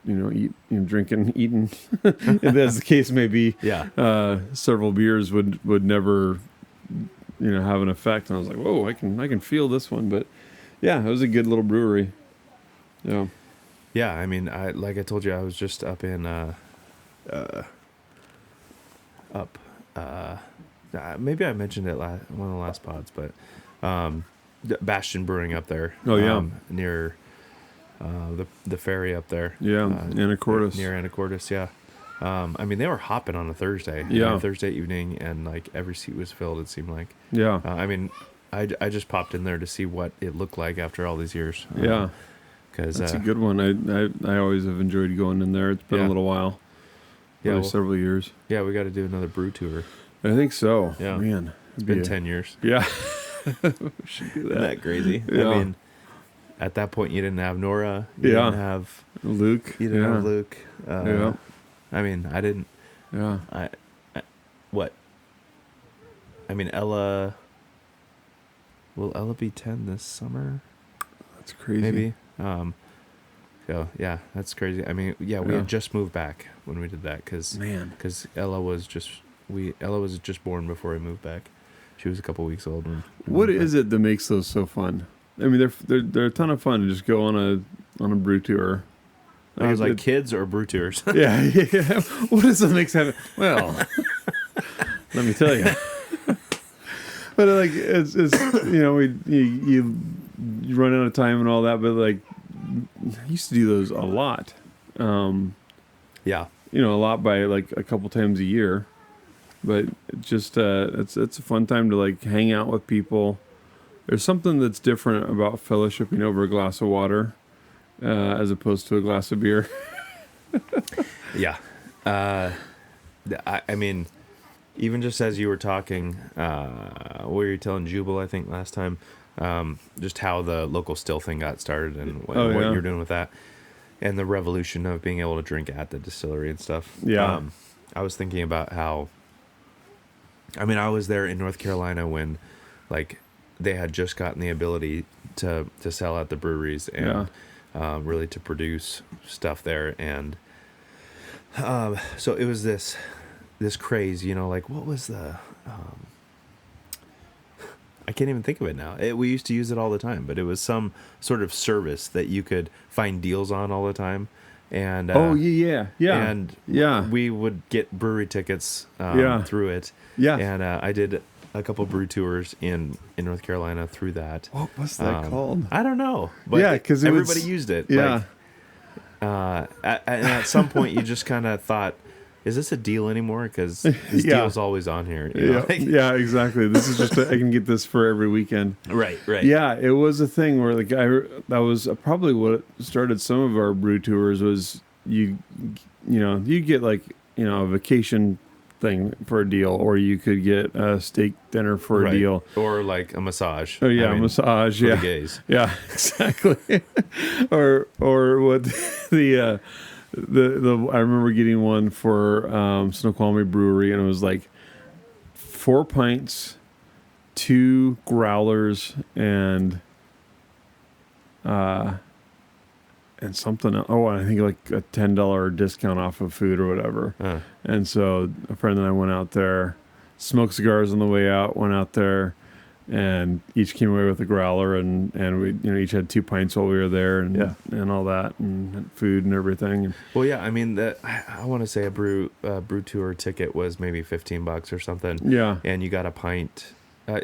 B: drinking, eating, as the case may be.
C: Yeah.
B: Several beers would never, have an effect. And I was like, whoa, I can feel this one. But yeah, it was a good little brewery. Yeah.
C: Yeah. I mean, like I told you, I was just up in, maybe I mentioned it one of the last pods, but Bastion Brewing up there.
B: Oh yeah,
C: near the ferry up there.
B: Yeah, Anacortes.
C: Near Anacortes, yeah. I mean, they were hopping on a Thursday.
B: Yeah,
C: Thursday evening, and like every seat was filled. It seemed like.
B: Yeah.
C: I mean, I just popped in there to see what it looked like after all these years.
B: Yeah.
C: Because
B: that's a good one. I always have enjoyed going in there. It's been a little while. Yeah, several years.
C: Yeah, we got to do another brew tour.
B: I think so.
C: Yeah,
B: man,
C: it's been 10 years.
B: Yeah, we should do that.
C: Isn't that crazy?
B: Yeah.
C: I mean, at that point, you didn't have Nora. You didn't have
B: Luke.
C: You didn't have Luke.
B: Yeah.
C: I mean, I didn't.
B: Yeah.
C: What? I mean, Ella. Will Ella be 10 this summer?
B: That's crazy.
C: Maybe. So yeah, that's crazy. I mean, we had just moved back when we did that because Ella was just born before we moved back. She was a couple weeks old.
B: What is it that makes those so fun? I mean, they're a ton of fun to just go on a brew tour.
C: I was like kids or brew tours.
B: Yeah. What does that make sense? Well, let me tell you. But like it's you run out of time and all that, but like I used to do those a lot.
C: Yeah.
B: A lot by like a couple times a year. But just it's a fun time to like hang out with people. There's something that's different about fellowshipping over a glass of water as opposed to a glass of beer.
C: Yeah. I mean, even just as you were talking, what were you telling Jubal, I think, last time, just how the local still thing got started and what you're doing with that and the revolution of being able to drink at the distillery and stuff.
B: Yeah.
C: I was thinking about how, I mean, I was there in North Carolina when like they had just gotten the ability to sell at the breweries and really to produce stuff there. And so it was this craze, like what was the, I can't even think of it now. We used to use it all the time, but it was some sort of service that you could find deals on all the time. And and we would get brewery tickets through it. Yeah, and I did a couple brew tours in North Carolina through that.
B: What was that called?
C: I don't know. But
B: because
C: everybody used it.
B: Yeah.
C: And at some point, you just kind of thought, is this a deal anymore? Because this deal's always on here.
B: Yeah, exactly. This is just I can get this for every weekend.
C: Right.
B: Yeah, it was a thing where the guy that was probably what started some of our brew tours was you get like a vacation thing for a deal, or you could get a steak dinner for a deal,
C: or like a massage.
B: Oh yeah, a massage.
C: For
B: yeah,
C: the gays.
B: Yeah, exactly. or what the I remember getting one for Snoqualmie Brewery, and it was like 4 pints, 2 growlers and something else. Oh, I think like a $10 discount off of food or whatever. And so a friend and I went out there, smoked cigars on the way out, went out there, and each came away with a growler, and we each had 2 pints while we were there, and all that, and food and everything.
C: Well, yeah, I mean, I want to say a brew tour ticket was maybe $15 or something.
B: Yeah,
C: and you got a pint,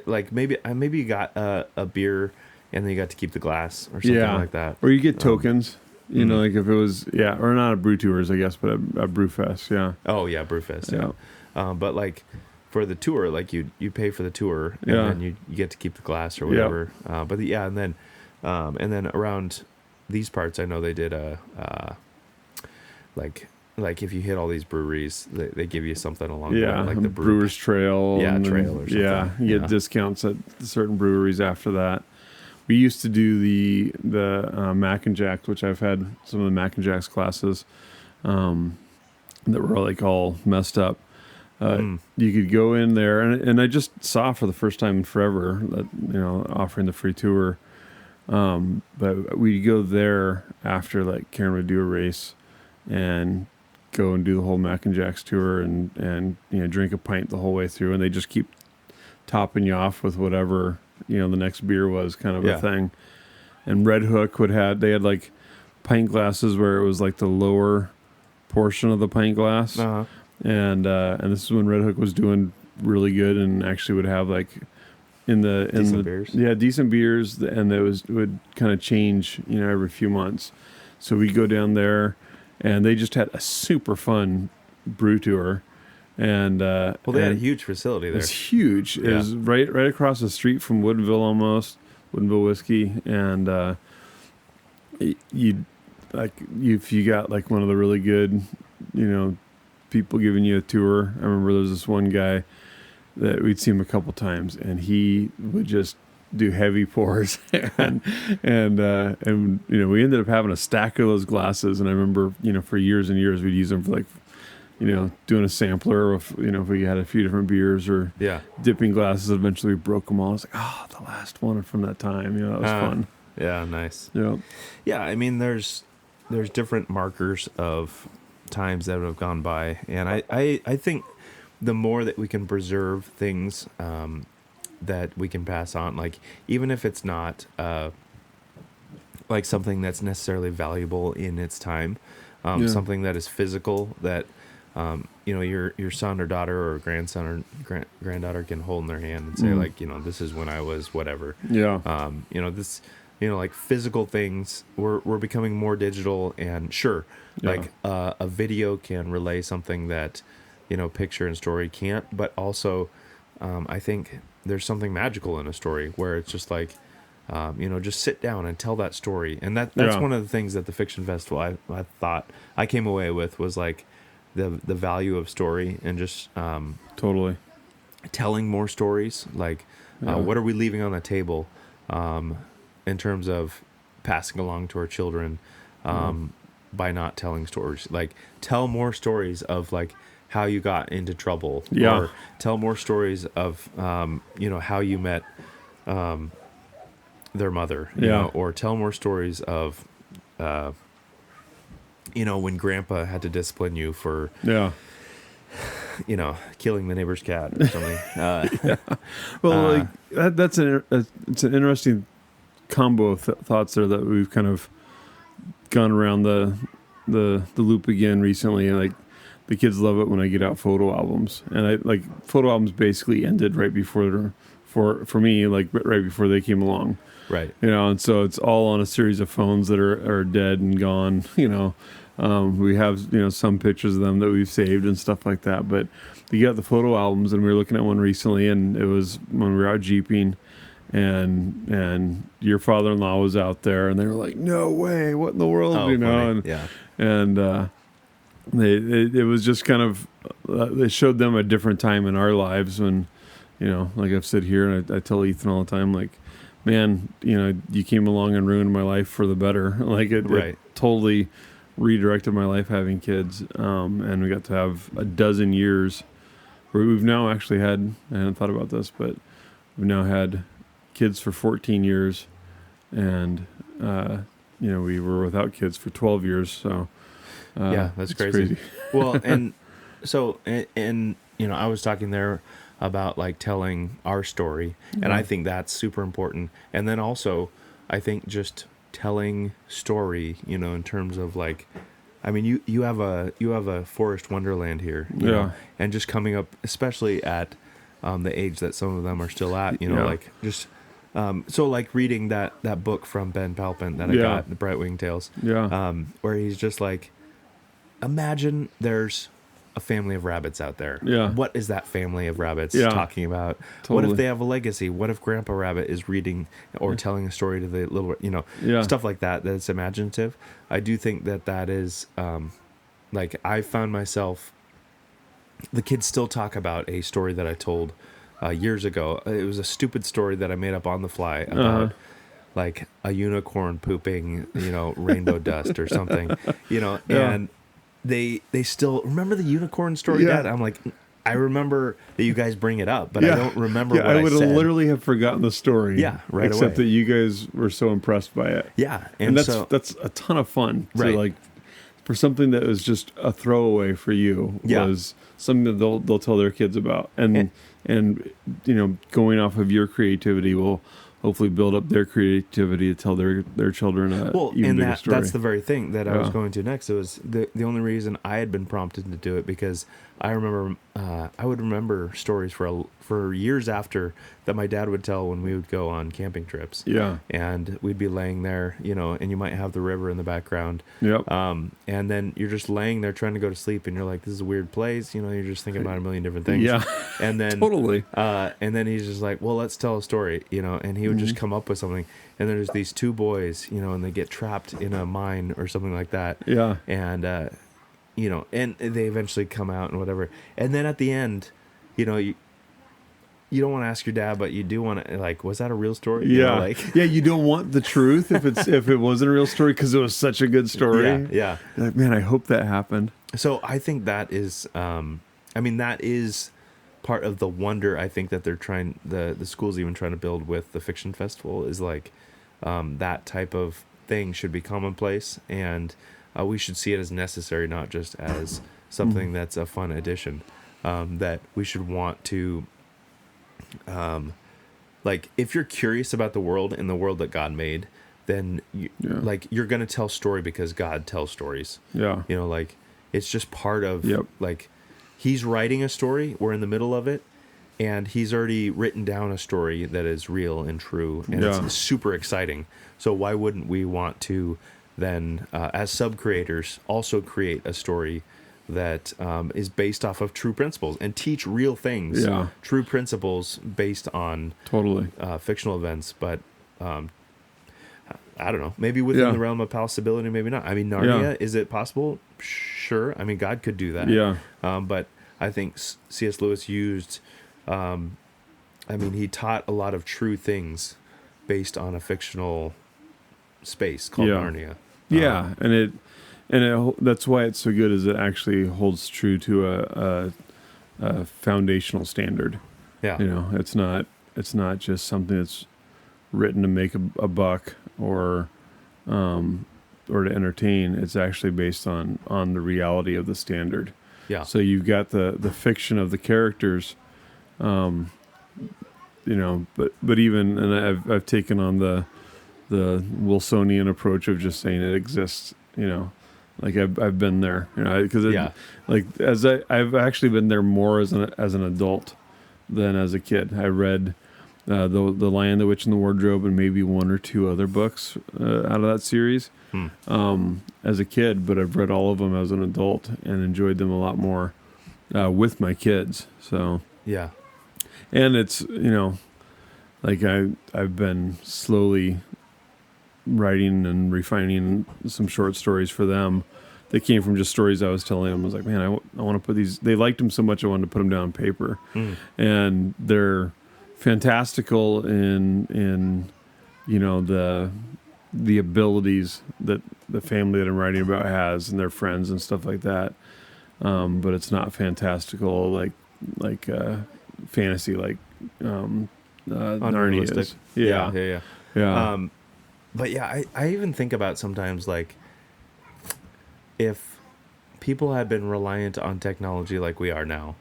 C: like maybe you got a beer, and then you got to keep the glass or something like that.
B: Or you get tokens. You know, like if it was, or not a brew tours, I guess, but a brew fest, yeah.
C: Oh, yeah, brew fest, yeah. But like for the tour, like you pay for the tour, and then you get to keep the glass or whatever. But and then around these parts, I know they did like if you hit all these breweries, they give you something along the way, like the
B: Brewer's Trail.
C: Trail or something.
B: Yeah, you get discounts at certain breweries after that. We used to do the Mac and Jacks, which I've had some of the Mac and Jacks classes that were like all messed up. You could go in there, and I just saw for the first time in forever that offering the free tour. But we'd go there after like Karen would do a race, and go and do the whole Mac and Jacks tour, and drink a pint the whole way through, and they just keep topping you off with whatever the next beer was, kind of a thing. And Red Hook they had like pint glasses where it was like the lower portion of the pint glass. And this is when Red Hook was doing really good, and actually would have like decent beers. Yeah, decent beers, and would kind of change every few months. So we'd go down there, and they just had a super fun brew tour. And they
C: had a huge facility there.
B: It's huge. It was right across the street from Woodinville, almost Woodinville Whiskey. And if you got like one of the really good, people giving you a tour. I remember there was this one guy that we'd seen him a couple times, and he would just do heavy pours, and we ended up having a stack of those glasses. And I remember for years and years we'd use them for like doing a sampler if we had a few different beers or dipping glasses. Eventually we broke them all. I was like, the last one from that time. That was fun.
C: Yeah, nice.
B: Yeah.
C: I mean, there's different markers of times that have gone by, and I think the more that we can preserve things that we can pass on, like even if it's not like something that's necessarily valuable in its time, something that is physical that your son or daughter or grandson or granddaughter can hold in their hand and say like, this is when I was whatever. This, like physical things, we're becoming more digital, and like a video can relay something that, picture and story can't, but also I think there's something magical in a story where it's just like, just sit down and tell that story. And that's one of the things that the Fiction Festival I thought I came away with was like the value of story, and just
B: totally
C: telling more stories. Like what are we leaving on the table in terms of passing along to our children by not telling stories. Like tell more stories of like how you got into trouble, or tell more stories of how you met their mother, or tell more stories of when grandpa had to discipline you for killing the neighbor's cat or something.
B: Well, it's an interesting combo of thoughts there that we've kind of gone around the loop again recently. And like the kids love it when I get out photo albums, and I like photo albums basically ended right before for me, like right before they came along.
C: Right.
B: And so it's all on a series of phones that are dead and gone. We have, some pictures of them that we've saved and stuff like that. But you got the photo albums, and we were looking at one recently, and it was when we were out jeeping, and your father-in-law was out there, and they were like, "No way! What in the world?" It was just kind of they showed them a different time in our lives when, like I've said here, and I tell Ethan all the time, like, man, you came along and ruined my life for the better. Like it totally redirected my life having kids, and we got to have a dozen years where we've now actually had, I hadn't thought about this, but We've now had kids for 14 years, and we were without kids for 12 years. So
C: that's crazy. Well, and so and I was talking there about like telling our story, and I think that's super important. And then also, I think just telling story, in terms of like, I mean, you have a forest wonderland here, you know, and just coming up, especially at the age that some of them are still at, like just so like reading that book from Ben Palpin that I got, the Brightwing Tales, where he's just like, imagine there's a family of rabbits out there.
B: Yeah.
C: What is that family of rabbits talking about? Totally. What if they have a legacy? What if Grandpa Rabbit is reading or telling a story to the little, stuff like that, that's imaginative. I do think that is, like, I found myself, the kids still talk about a story that I told years ago. It was a stupid story that I made up on the fly about like a unicorn pooping, rainbow dust or something, and they still remember the unicorn story, Dad. I'm like, I remember that you guys bring it up, but I don't remember what I said. I would
B: literally have forgotten the story.
C: Right
B: except
C: away.
B: that you guys were so impressed by it.
C: Yeah.
B: And that's a ton of fun.
C: Right.
B: To, like, for something that was just a throwaway for you was something that they'll tell their kids about. And going off of your creativity will hopefully build up their creativity to tell their children even bigger story.
C: That's the very thing that I was going to next. It was the only reason I had been prompted to do it, because I remember I would remember stories for years after that my dad would tell when we would go on camping trips.
B: Yeah.
C: And we'd be laying there, and you might have the river in the background.
B: Yep.
C: And then you're just laying there trying to go to sleep, and you're like, this is a weird place. You're just thinking about a million different things.
B: Yeah.
C: And then
B: totally.
C: And then he's just like, well, let's tell a story, and he would just come up with something. And there's these two boys, and they get trapped in a mine or something like that.
B: Yeah.
C: And, and they eventually come out and whatever. And then at the end, you don't want to ask your dad, but you do want to, like, was that a real story?
B: Yeah. You don't want the truth if it wasn't a real story, because it was such a good story.
C: Yeah.
B: You're like, man, I hope that happened.
C: So I think that is, that is part of the wonder, I think, that they're trying, the school's even trying to build with the fiction festival, is like, that type of thing should be commonplace, and we should see it as necessary, not just as something that's a fun addition. That we should want to, like, if you're curious about the world and the world that God made, then you're going to tell story because God tells stories.
B: Yeah.
C: Like, it's just part of,
B: Yep.
C: like, he's writing a story, we're in the middle of it, and he's already written down a story that is real and true, and it's super exciting. So why wouldn't we want to then, as sub-creators, also create a story that is based off of true principles and teach real things, true principles based on fictional events, but I don't know, maybe within the realm of possibility, maybe not. I mean, Narnia, is it possible? Sure. I mean, God could do that.
B: Yeah.
C: But I think C.S. Lewis used, he taught a lot of true things based on a fictional space called Narnia.
B: Yeah, and that's why it's so good, is it actually holds true to a foundational standard. Yeah. It's not just something that's written to make a buck or to entertain. It's actually based on the reality of the standard.
C: Yeah.
B: So you've got the fiction of the characters, but even, and I've taken on the Wilsonian approach of just saying it exists, like I've been there, because as I've actually been there more as an adult than as a kid. I read the Lion, the Witch, and the Wardrobe, and maybe one or two other books out of that series as a kid, but I've read all of them as an adult and enjoyed them a lot more with my kids. So
C: yeah,
B: and it's like I've been slowly writing and refining some short stories for them that came from just stories I was telling them. I was like, man, I want to put these, they liked them so much I wanted to put them down on paper. And they're fantastical in the abilities that the family that I'm writing about has and their friends and stuff like that. But it's not fantastical like fantasy, like Narnia is. Yeah.
C: But yeah, I even think about sometimes, like, if people had been reliant on technology like we are now,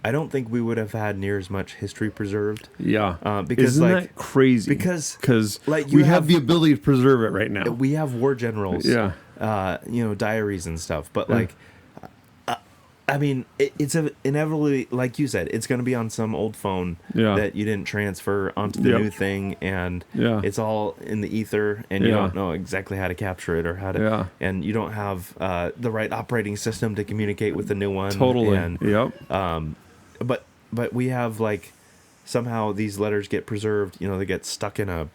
C: I don't think we would have had near as much history preserved.
B: Yeah.
C: Because,
B: isn't
C: like,
B: that crazy?
C: Because
B: like, we have the ability to preserve it right now.
C: We have war generals, diaries and stuff. But, like, I mean, it's inevitably, like you said, it's going to be on some old phone that you didn't transfer onto the new thing, and it's all in the ether, and you don't know exactly how to capture it or how to, and you don't have the right operating system to communicate with the new one.
B: Totally.
C: And, but we have, like, somehow these letters get preserved. You know, they get stuck in a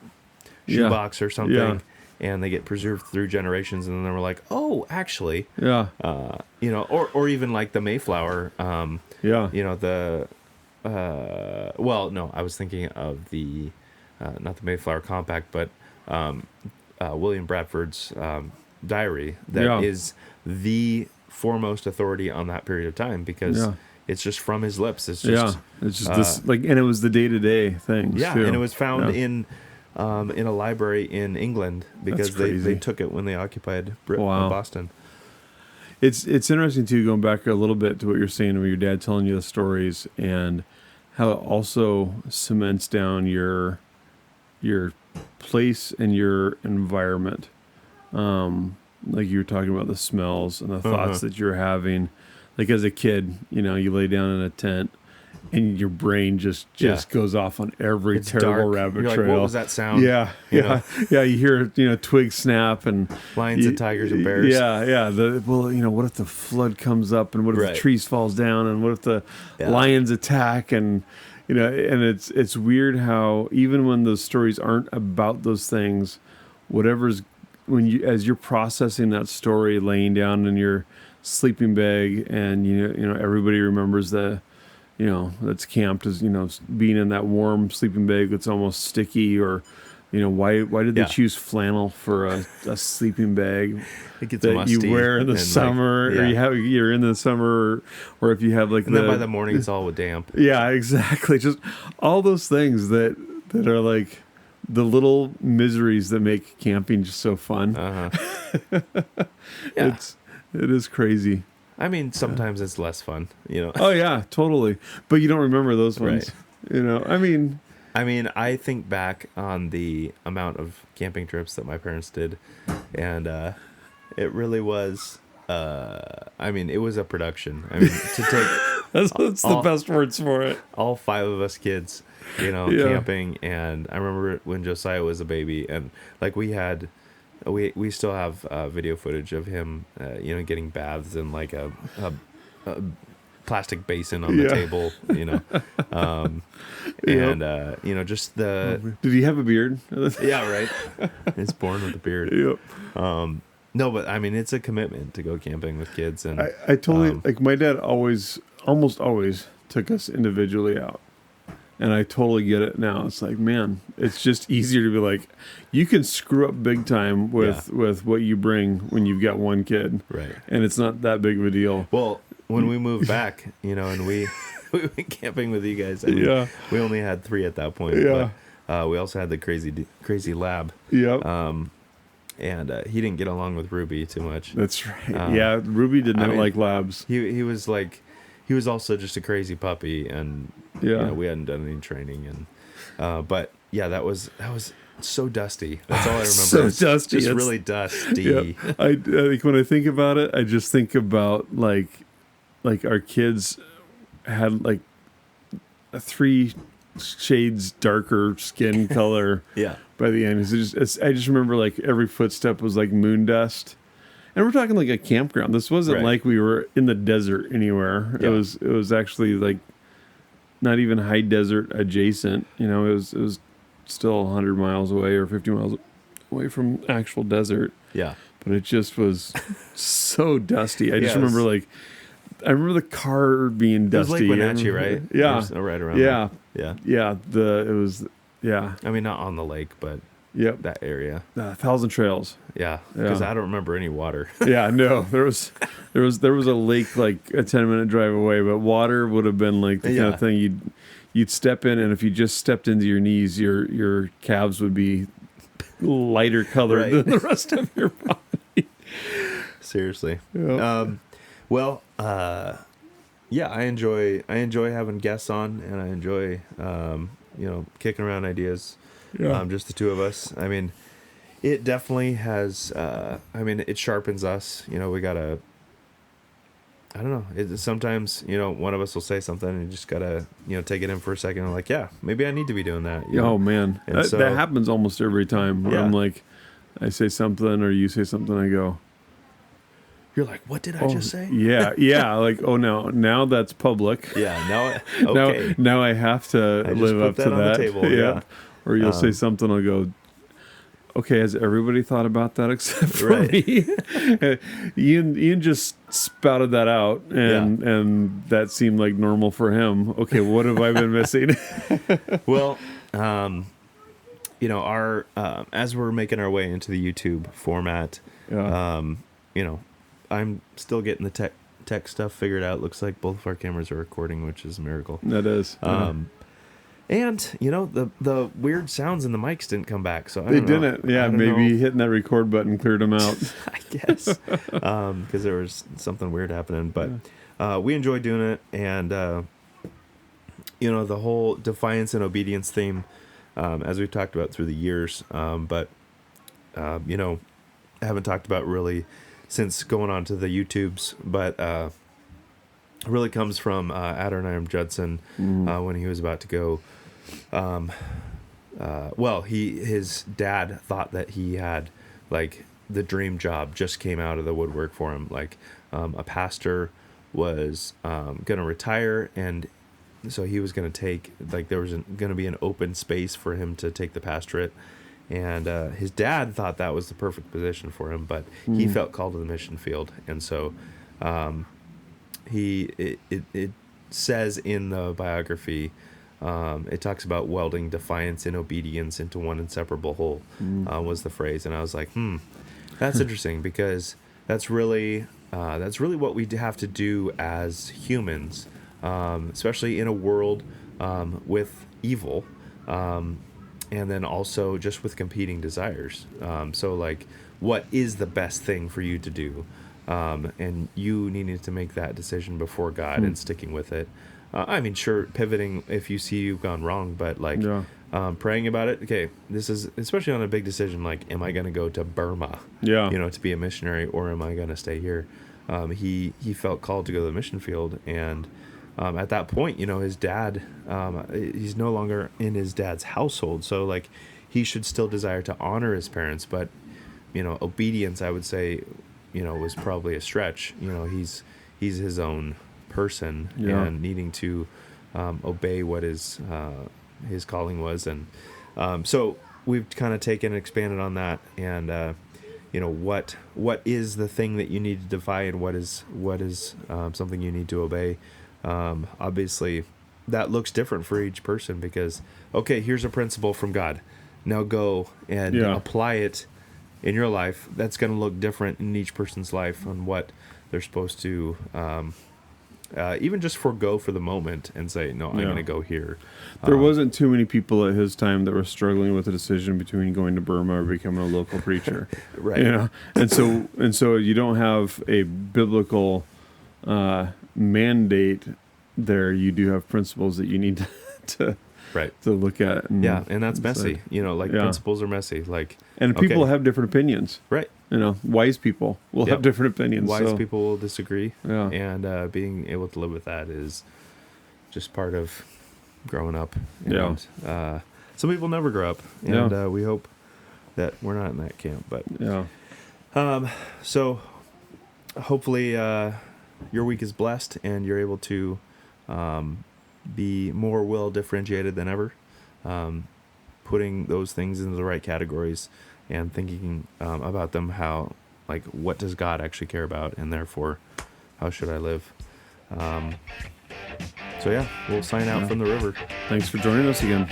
C: shoebox or something. Yeah. And they get preserved through generations, and then we're like, oh, actually, or even like the Mayflower, I was thinking of the, not the Mayflower Compact, but William Bradford's diary that is the foremost authority on that period of time, because it's just from his lips. It's just
B: this, like, and it was the day-to-day things.
C: Yeah, too. And it was found in a library in England, because they took it when they occupied Boston.
B: It's interesting too, going back a little bit to what you're saying about your dad telling you the stories, and how it also cements down your place and your environment. Like you were talking about the smells and the thoughts that you're having. Like as a kid, you lay down in a tent, and your brain just goes off on every terrible rabbit
C: You're
B: trail.
C: Like, what was that sound?
B: Yeah. You hear twigs snap and
C: lions and tigers and bears.
B: Yeah. What if the flood comes up, and what if the trees falls down, and what if the lions attack, and and it's weird how even when those stories aren't about those things, as you're processing that story, laying down in your sleeping bag, and everybody remembers that's camped as, being in that warm sleeping bag that's almost sticky, or, why did they choose flannel for a sleeping bag
C: it gets
B: that you wear in the summer, or you're in the summer, or if you have like,
C: and then by the morning it's all damp.
B: Yeah, exactly. Just all those things that are like the little miseries that make camping just so fun. It is crazy.
C: I mean, sometimes it's less fun,
B: Oh yeah, totally. But you don't remember those ones,
C: I mean, I think back on the amount of camping trips that my parents did, and it really was. It was a production. I mean, to take
B: that's the best words for it.
C: All 5 of us kids, camping, and I remember when Josiah was a baby, and like we still have video footage of him, getting baths in like a plastic basin on the table, and just the.
B: Did he have a beard?
C: Yeah, right. He's born with a beard.
B: Yep.
C: No, but I mean, it's a commitment to go camping with kids, and
B: I totally like. My dad almost always took us individually out. And I totally get it now. It's like, man, it's just easier to be like, you can screw up big time with what you bring when you've got one kid.
C: Right.
B: And it's not that big of a deal.
C: Well, when we moved back, and we went camping with you guys. I mean, we only had 3 at that point.
B: Yeah.
C: But we also had the crazy lab.
B: Yep.
C: And he didn't get along with Ruby too much.
B: That's right. Ruby did not like labs.
C: He was like, he was also just a crazy puppy, and we hadn't done any training, and but that was so dusty. That's all I remember.
B: So dusty.
C: Just really dusty.
B: Yeah. I like when I think about it, I just think about like our kids had like a 3 shades darker skin color. By the end, I just remember like every footstep was like moon dust. And we're talking like a campground. This wasn't like we were in the desert anywhere.
C: Yeah.
B: It was actually like not even high desert adjacent. It was still 100 miles away or 50 miles away from actual desert.
C: Yeah.
B: But it just was so dusty. I just remember I remember the car being dusty.
C: It was Lake Wenatchee, right?
B: Yeah.
C: Right around
B: there.
C: Yeah.
B: Yeah.
C: I mean, not on the lake, but that area.
B: 1,000 Trails.
C: Yeah. Because I don't remember any water.
B: Yeah, no. There was a lake like a 10-minute drive away, but water would have been like the kind of thing you'd step in, and if you just stepped into your knees, your calves would be lighter colored than the rest of your body.
C: Seriously.
B: Yep.
C: Yeah, I enjoy having guests on, and I enjoy kicking around ideas.
B: Yeah.
C: Just the two of us. I mean, it definitely has. It sharpens us. We gotta. I don't know. Sometimes one of us will say something, and you just gotta take it in for a second. And like, yeah, maybe I need to be doing that.
B: Oh man, that happens almost every time. Where I'm like, I say something, or you say something, I go.
C: You're like, what did I just say?
B: Yeah. Like, oh no, now that's public.
C: Yeah, okay.
B: Now I have to live up to that.
C: On the table, yeah.
B: Or you'll say something, I'll go, okay, has everybody thought about that except for me? Ian just spouted that out, and that seemed like normal for him. Okay, what have I been missing?
C: Well, our as we're making our way into the YouTube format, I'm still getting the tech stuff figured out. Looks like both of our cameras are recording, which is a miracle.
B: That is.
C: And the weird sounds in the mics didn't come back, so
B: they didn't. Yeah, maybe hitting that record button cleared them out.
C: I guess because there was something weird happening. But we enjoy doing it, and the whole defiance and obedience theme, as we've talked about through the years. But I haven't talked about really since going on to the YouTubes, but it really comes from Adoniram Judson when he was about to go. His dad thought that he had like the dream job just came out of the woodwork for him. Like a pastor was going to retire, and so he was going to take there was going to be an open space for him to take the pastorate. And his dad thought that was the perfect position for him, but he felt called to the mission field, and so it says in the biography, it talks about welding defiance and obedience into one inseparable whole, was the phrase, and I was like, that's interesting, because that's really what we have to do as humans, especially in a world with evil. And then also just with competing desires. So like, what is the best thing for you to do? And you needed to make that decision before God and sticking with it. Sure, pivoting if you see you've gone wrong, but praying about it. Okay, this is especially on a big decision. Like, am I going to go to Burma? To be a missionary, or am I going to stay here? He felt called to go to the mission field, and at that point, his dad, he's no longer in his dad's household. So like, he should still desire to honor his parents, but, obedience, I would say, was probably a stretch. He's his own person and needing to, obey what his calling was. And, so we've kind of taken and expanded on that, and, what is the thing that you need to defy, and what is something you need to obey. Obviously that looks different for each person, because, okay, here's a principle from God. Now go and apply it in your life. That's going to look different in each person's life on what they're supposed to, even just forego for the moment and say, no, I'm going to go here.
B: There wasn't too many people at his time that were struggling with a decision between going to Burma or becoming a local preacher.
C: Right.
B: And so you don't have a biblical, mandate there. You do have principles that you need to look at, and
C: that's messy. Principles are messy,
B: and people have different opinions,
C: right?
B: Wise people will have different opinions.
C: Wise people will disagree, and being able to live with that is just part of growing up. And, some people never grow up, and we hope that we're not in that camp, but so hopefully your week is blessed, and you're able to be more well differentiated than ever, putting those things into the right categories and thinking about them, how, like, what does God actually care about, and therefore how should I live. We'll sign out from the river.
B: Thanks for joining us again.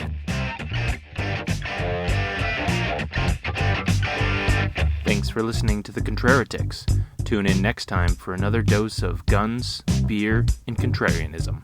A: Thanks for listening to the Contraritics. Tune in next time for another dose of guns, beer, and contrarianism.